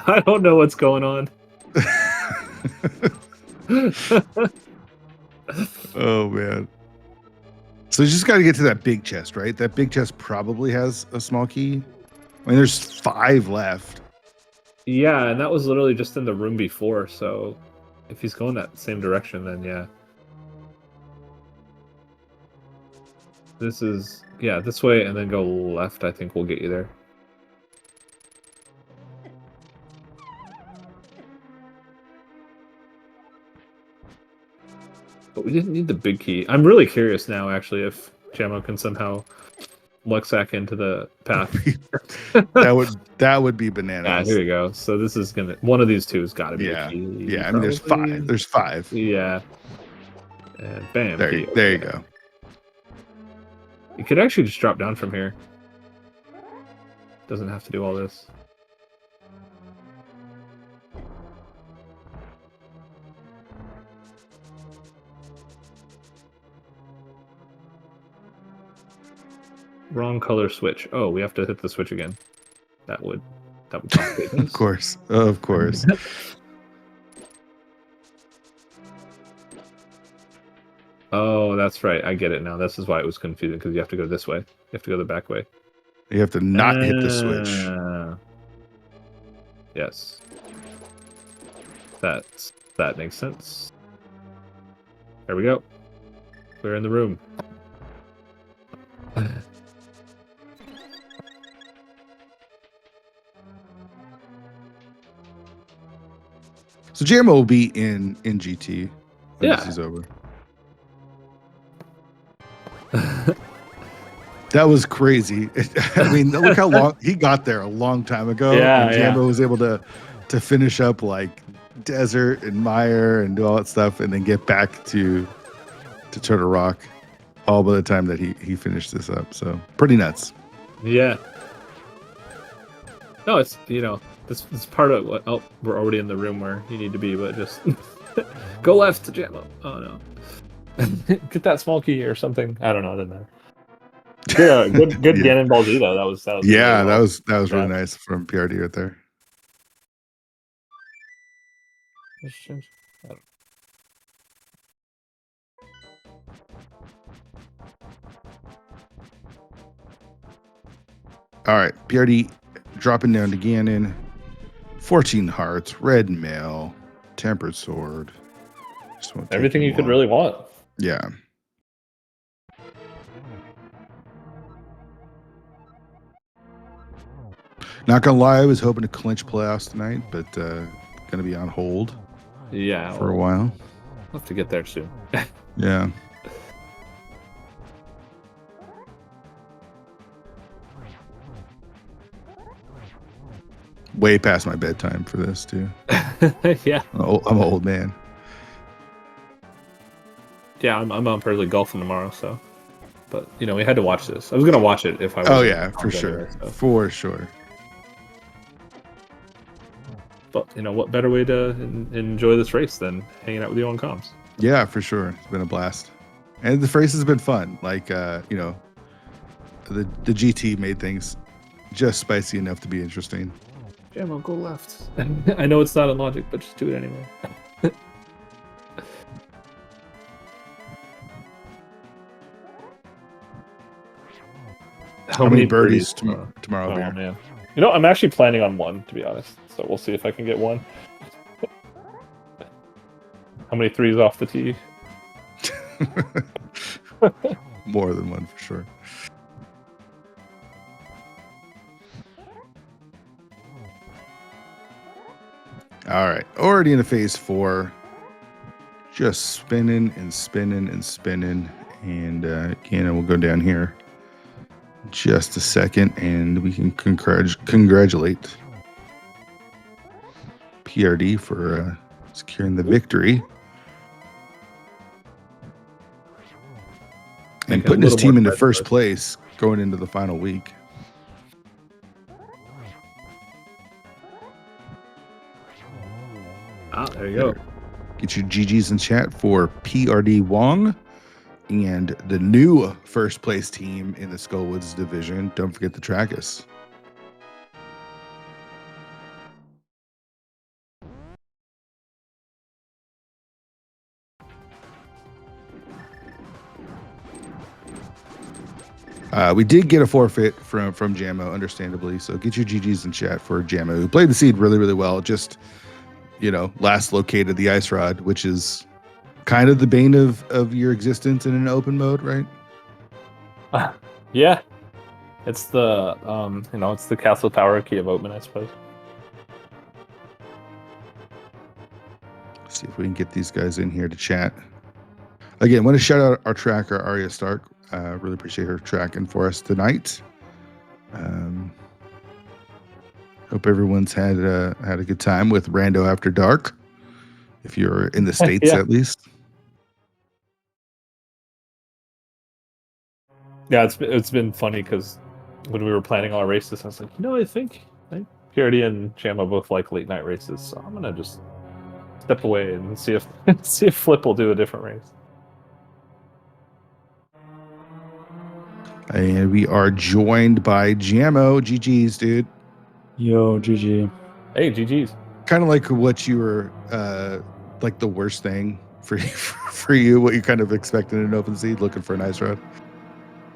I don't know what's going on. Oh man. So you just got to get to that big chest, right? That big chest probably has a small key. I mean, there's 5 left. Yeah, and that was literally just in the room before, so if he's going that same direction, then yeah. This is, yeah, this way and then go left, I think will get you there. But we didn't need the big key. I'm really curious now, actually, if Jamo can somehow Luxac into the path. that would be bananas. Yeah, here we go. So this is gonna, one of these two has got to be Yeah. a key. Yeah, I mean, there's 5. There's 5. Yeah. And bam. There you go. You could actually just drop down from here. Doesn't have to do all this. Wrong color switch. Oh, we have to hit the switch again. That would complicate things. Of course. Oh, that's right. I get it now. This is why it was confusing, because you have to go this way. You have to go the back way. You have to not hit the switch. Yes. That makes sense. There we go. We're in the room. So Jamo will be in GT when Yeah. this is over. That was crazy. I mean, look how long he got there a long time ago. Yeah, and Jamo was able to finish up like Desert and Mire and do all that stuff, and then get back to Turtle Rock all by the time that he finished this up. So pretty nuts. Yeah. No, it's, you know, this is part of what. Oh, we're already in the room where you need to be, but just go left to Jamo. Oh no. Get that small key or something. I don't know. It doesn't matter. Yeah, good Yeah. Ganon Ball Z though. That was Yeah, really well. that was really nice from PRD right there. All right, PRD dropping down to Ganon. 14 hearts, red mail, tempered sword. Everything you could really want. Yeah. Not gonna lie, I was hoping to clinch playoffs tonight, but gonna be on hold. Yeah, for a while. We'll have to get there soon. Yeah. Way past my bedtime for this too. Yeah. I'm an old man. Yeah, I'm on Perley golfing tomorrow, so. But you know, we had to watch this. I was gonna watch it if I was. Oh yeah, for sure, anyway, so. For sure. But you know, what better way to enjoy this race than hanging out with you on comms? Yeah, for sure. It's been a blast, and the race has been fun. Like you know, the GT made things just spicy enough to be interesting. Jam, I'll go left. I know it's not in logic, but just do it anyway. How many birdies tomorrow? Oh, man. You know, I'm actually planning on 1, to be honest. So we'll see if I can get 1. How many 3s off the tee? More than 1 for sure. All right, already into phase 4. Just spinning and spinning and spinning, and again, we'll go down here just a second, and we can congratulate PRD for securing the victory and putting his team into first place going into the final week. Ah, there you go. Get your GGs in chat for PRD Wong and the new first place team in the Skullwoods division. Don't forget to track us. We did get a forfeit from Jammo, understandably. So get your GGs in chat for Jammo, who played the seed really, really well. Just, last located the ice rod, which is kind of the bane of your existence in an open mode, right? Yeah. It's the it's the castle tower key of oatman, I suppose. Let's see if we can get these guys in here to chat. Again, I want to shout out our tracker, Arya Stark. Really appreciate her tracking for us tonight. Hope everyone's had a good time with Rando After Dark, if you're in the States Yeah. at least. Yeah, it's been funny because when we were planning our races, I was like, I think Purity and Jammo both like late night races, so I'm gonna just step away and see if Flip will do a different race. And we are joined by Jammo. GG's, dude. Yo, GG. Hey, GG's. Kind of like what you were, like the worst thing for you, what you kind of expected in an open seed, looking for an ice rod.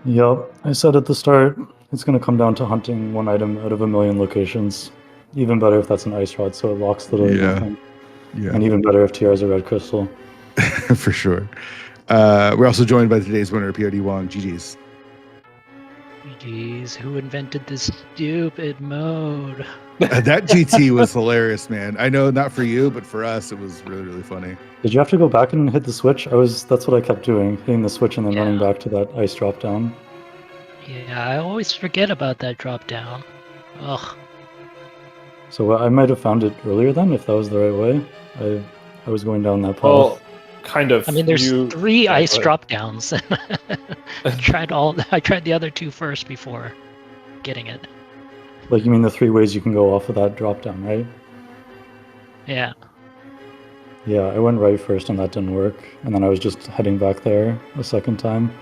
Yep, I said at the start, it's going to come down to hunting one item out of a million locations. Even better if that's an ice rod, so it locks literally nothing. Yeah. And even better if TR is a red crystal. For sure. We're also joined by today's winner, PRD Wong. GG's. Jeez, who invented this stupid mode? That GT was hilarious, man. I know not for you, but for us, it was really, really funny. Did you have to go back and hit the switch? That's what I kept doing, hitting the switch and then running back to that ice drop down. Yeah, I always forget about that drop down. Ugh. So I might have found it earlier then, if that was the right way. I was going down that path. Well, kind of. I mean, there's 3 ice drop downs. I tried the other 2 first before getting it. Like, you mean the 3 ways you can go off of that drop down, right? Yeah. Yeah, I went right first and that didn't work. And then I was just heading back there a second time.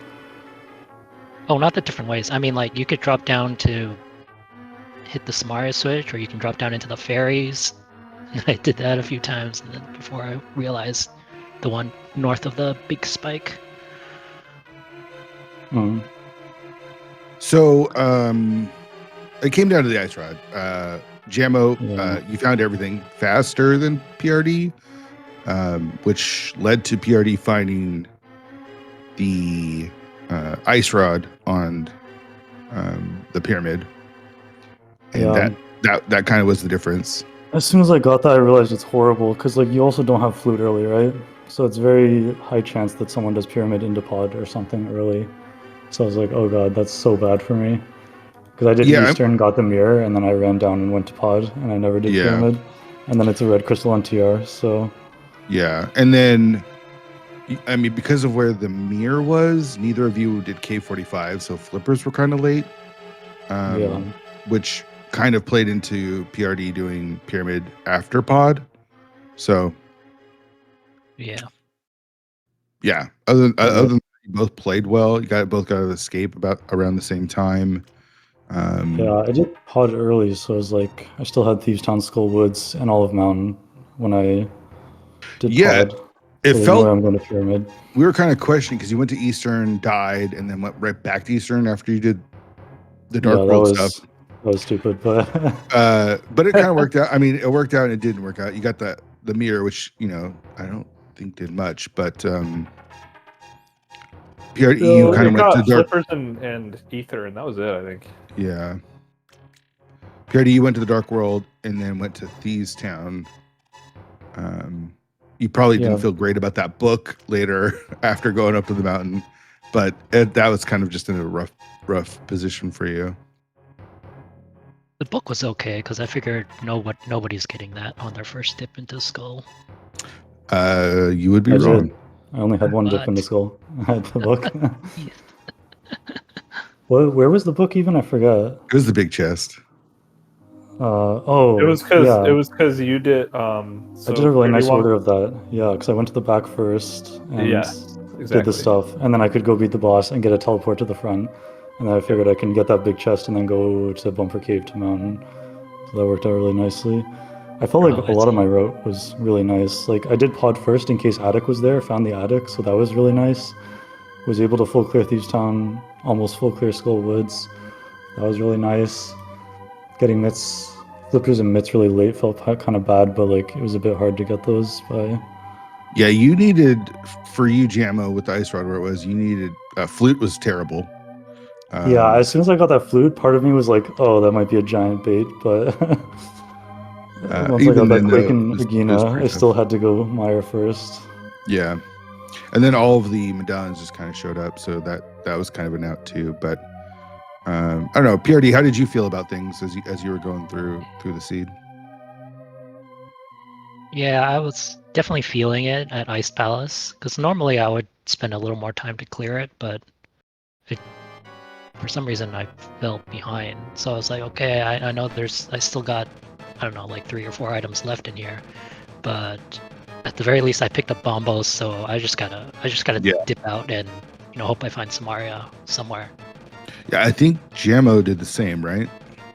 Oh, not the different ways. I mean, like, you could drop down to hit the Samara switch, or you can drop down into the ferries. I did that a few times and then before I realized the one north of the big spike. Mm. So, it came down to the ice rod. Jammo, you found everything faster than PRD, which led to PRD finding the ice rod on the pyramid, and that kind of was the difference. As soon as I got that, I realized it's horrible because, like, you also don't have flute early, right? So it's very high chance that someone does pyramid into pod or something early. So I was like, oh god, that's so bad for me. Because I did Eastern, got the mirror, and then I ran down and went to pod, and I never did pyramid. And then it's a red crystal on TR, so... Yeah, and then, I mean, because of where the mirror was, neither of you did K45, so flippers were kind of late. Which kind of played into PRD doing pyramid after pod. So... Yeah. Other than that, you both played well. You both got an escape about around the same time. Yeah, I did pod early, so I was like, I still had Thieves Town, Skull Woods, and Olive Mountain when I did pod. It felt I'm going to pyramid. We were kind of questioning because you went to Eastern, died, and then went right back to Eastern after you did the Dark World stuff. That was stupid, but but it kind of worked out. I mean, it worked out and it didn't work out. You got the mirror, which I don't think did much, but you kind of went to Dark Flippers and Ether, and that was it, I think. Yeah. PRD, you went to the Dark World and then went to Thieves Town. You probably didn't feel great about that book later after going up to the mountain, but that was kind of just in a rough position for you. The book was okay because I figured nobody's getting that on their first dip into Skull. You would be wrong. I only had one dip in the Skull. I had the book. Where was the book even? I forgot. It was the big chest. It was because you did. I did a really nice order of that. Yeah, because I went to the back first and did the stuff, and then I could go beat the boss and get a teleport to the front, and then I figured I can get that big chest and then go to Bumper Cave to Mountain. So that worked out really nicely. I felt like a lot of my route was really nice. Like, I did pod first in case attic was there, found the attic, so that was really nice. Was able to full clear Thieves Town, almost full clear Skull Woods. That was really nice. Getting mitts, flippers and mitts really late felt kind of bad, but like it was a bit hard to get those by. Yeah, you needed, for you, Jammo, with the ice rod where it was, you needed, flute was terrible. Yeah, as soon as I got that flute, part of me was like, oh, that might be a giant bait, but once I got that Quake and Agina, I still had to go Meyer first. Yeah. And then all of the medallions just kind of showed up, so that was kind of an out too. But I don't know, PRD, how did you feel about things as you were going through the seed? Yeah, I was definitely feeling it at Ice Palace, because normally I would spend a little more time to clear it, but for some reason I fell behind. So I was like, okay, I know I still got, I don't know, like 3 or 4 items left in here, but at the very least I picked up bombos, so I just gotta dip out and hope I find Samaria somewhere. Yeah, I think Jammo did the same, right?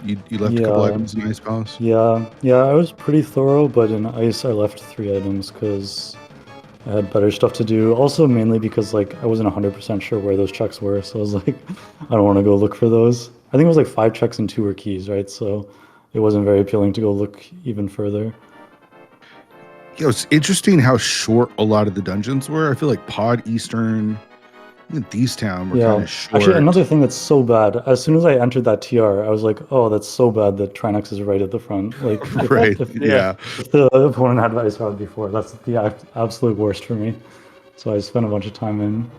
You left a couple items in Ice Palace? Yeah, I was pretty thorough, but in Ice I left 3 items because I had better stuff to do. Also, mainly because like I wasn't 100% sure where those checks were, so I was like, I don't want to go look for those. I think it was like 5 checks and 2 were keys, right? So it wasn't very appealing to go look even further. Yeah, it's interesting how short a lot of the dungeons were. I feel like Pod, Eastern, even Thieves Town were kind of short. Actually, another thing that's so bad, as soon as I entered that TR, I was like, oh, that's so bad that Trinex is right at the front. Like, right, if the opponent had Ice Rod before, that's the absolute worst for me. So I spent a bunch of time in.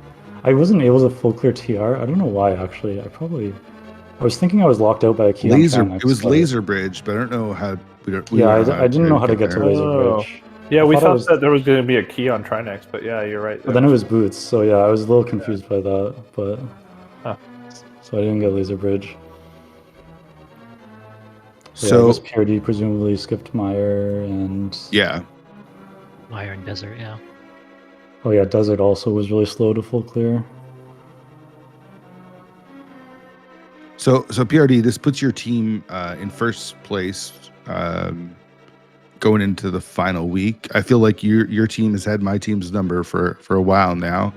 I wasn't able to full clear TR. I don't know why, actually. I was thinking I was locked out by a key on Trinex. It was Laser Bridge, but I don't know how. I didn't know how to get to Laser Bridge. Yeah, we thought that there was going to be a key on Trinex, but yeah, you're right. But then it was boots, so yeah, I was a little confused by that, but so I didn't get Laser Bridge. So I guess PRD presumably skipped Meyer and Meyer and Desert, yeah. Oh yeah, Desert also was really slow to full clear. So PRD, this puts your team in first place. Going into the final week, I feel like your team has had my team's number for a while now,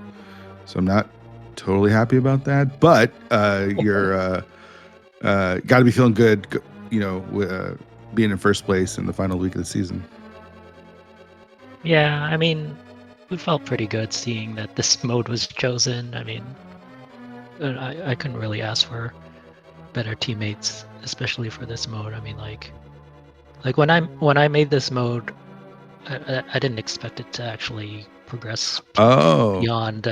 so I'm not totally happy about that. But you're got to be feeling good, being in first place in the final week of the season. Yeah, I mean, we felt pretty good seeing that this mode was chosen. I mean, I couldn't really ask for better teammates, especially for this mode. I mean, like when I made this mode, I didn't expect it to actually progress beyond.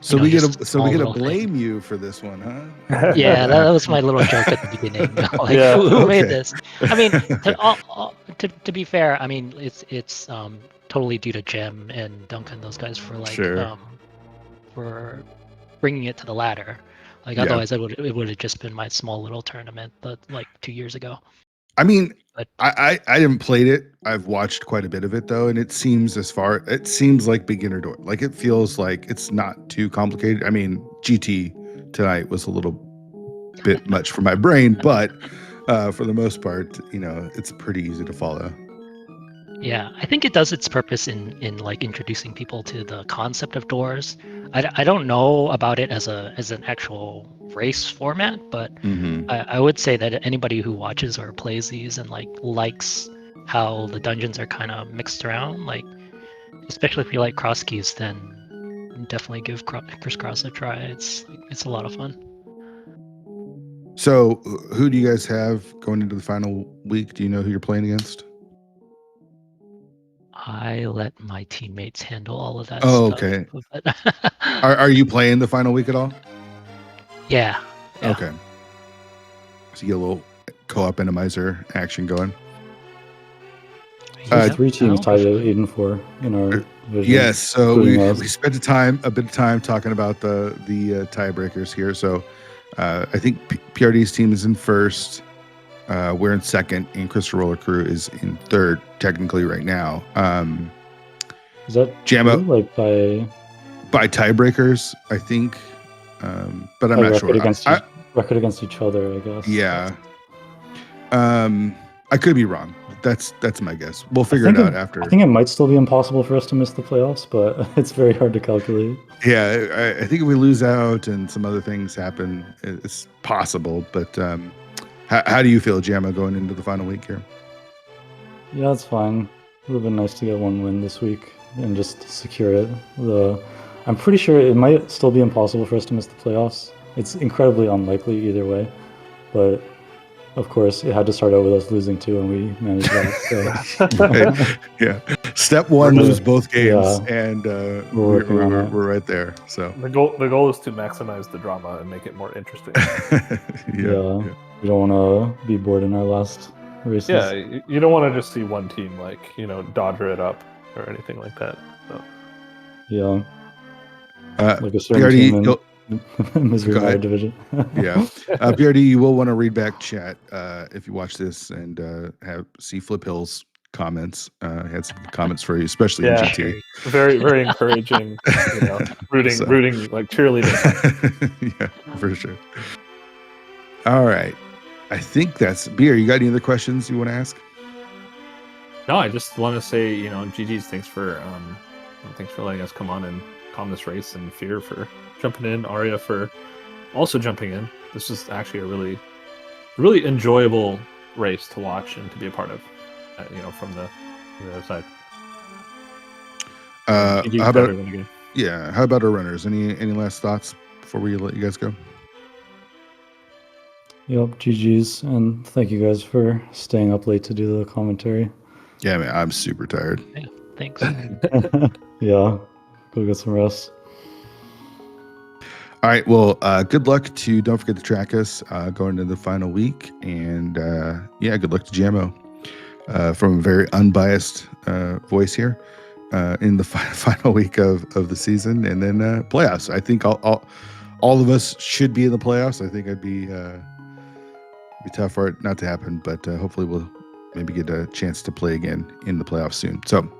So we get to blame you for this one, huh? Yeah, that was my little joke at the beginning. Who made this? I mean, to be fair, I mean it's totally due to Jem and Duncan, those guys, for for bringing it to the ladder. Like otherwise, it would have just been my small little tournament, but like 2 years ago. I mean, I haven't played it. I've watched quite a bit of it though, and it seems like beginner door. Like it feels like it's not too complicated. I mean, GT tonight was a little bit much for my brain, but for the most part, it's pretty easy to follow. Yeah, I think it does its purpose in like introducing people to the concept of doors. I don't know about it as an actual race format, but I would say that anybody who watches or plays these and likes how the dungeons are kind of mixed around, like especially if you like cross keys, then definitely give Crisscross a try. It's a lot of fun. So, who do you guys have going into the final week? Do you know who you're playing against? I let my teammates handle all of that stuff. Okay. Are you playing the final week at all? Yeah. Okay. So you get a little co-op Randomizer action going. 3 teams tied at 8-4 in our division. Yes, so we spent a bit of time talking about the tiebreakers here. So I think PRD's team is in first. We're in second, and Crystal Roller Crew is in third, technically right now. Is that Jammo like by tiebreakers, I think, but I'm not sure. Record against each other, I guess. Yeah. I could be wrong. that's my guess. We'll figure it out after. I think it might still be impossible for us to miss the playoffs, but it's very hard to calculate. Yeah, I think if we lose out and some other things happen, it's possible. But how do you feel, Jamma, going into the final week here? Yeah, it's fine. It would have been nice to get one win this week and just secure it. I'm pretty sure it might still be impossible for us to miss the playoffs. It's incredibly unlikely either way, but of course it had to start out with us losing 2, and we managed that. So. Right. Yeah. Step 1, lose both games, and we're right there. So the goal is to maximize the drama and make it more interesting. Yeah. We don't want to be bored in our last races. Yeah, you don't want to just see one team dodger it up or anything like that. So. Yeah. Like a certain team in Missouri division. Yeah. PRD, you will want to read back chat if you watch this and see Flip Hill's comments. He had some comments for you, especially in GT. Very, very encouraging. Rooting like cheerleading. Yeah, for sure. All right. I think that's Beer. You got any other questions you want to ask? No, I just want to say, GG's, thanks for letting us come on and calm this race, and Fear for jumping in, Arya for also jumping in. This is actually a really, really enjoyable race to watch and to be a part of, from the other side. How about our runners? Any last thoughts before we let you guys go? Yep, GG's, and thank you guys for staying up late to do the commentary. Yeah, man, I'm super tired. Yeah, thanks. Yeah, go get some rest. All right, well, good luck to, don't forget to track us going into the final week, and good luck to Jammo from a very unbiased voice here in the final week of the season, and then playoffs. I think all of us should be in the playoffs. I think it'd be tough for it not to happen, but hopefully we'll maybe get a chance to play again in the playoffs soon. So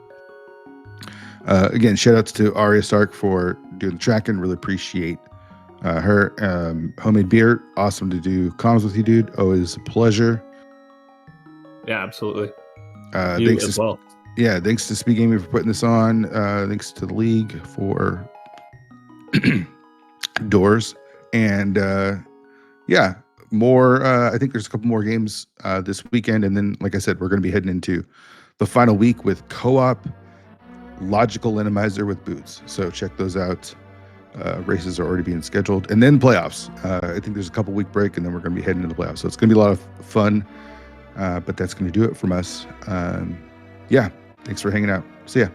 again, shout outs to Arya Stark for doing the tracking. Really appreciate her. Homemade beer, awesome to do comms with you, dude. Always a pleasure. Yeah, absolutely. Thanks as well. Yeah, thanks to SpeedGaming for putting this on. Thanks to the league for doors, and more. I think there's a couple more games this weekend, and then, like I said, we're going to be heading into the final week with co-op logical randomizer with boots. So check those out. Races are already being scheduled, and then playoffs. I think there's a couple week break, and then we're going to be heading into the playoffs. So it's going to be a lot of fun, but that's going to do it from us. Thanks for hanging out. See ya.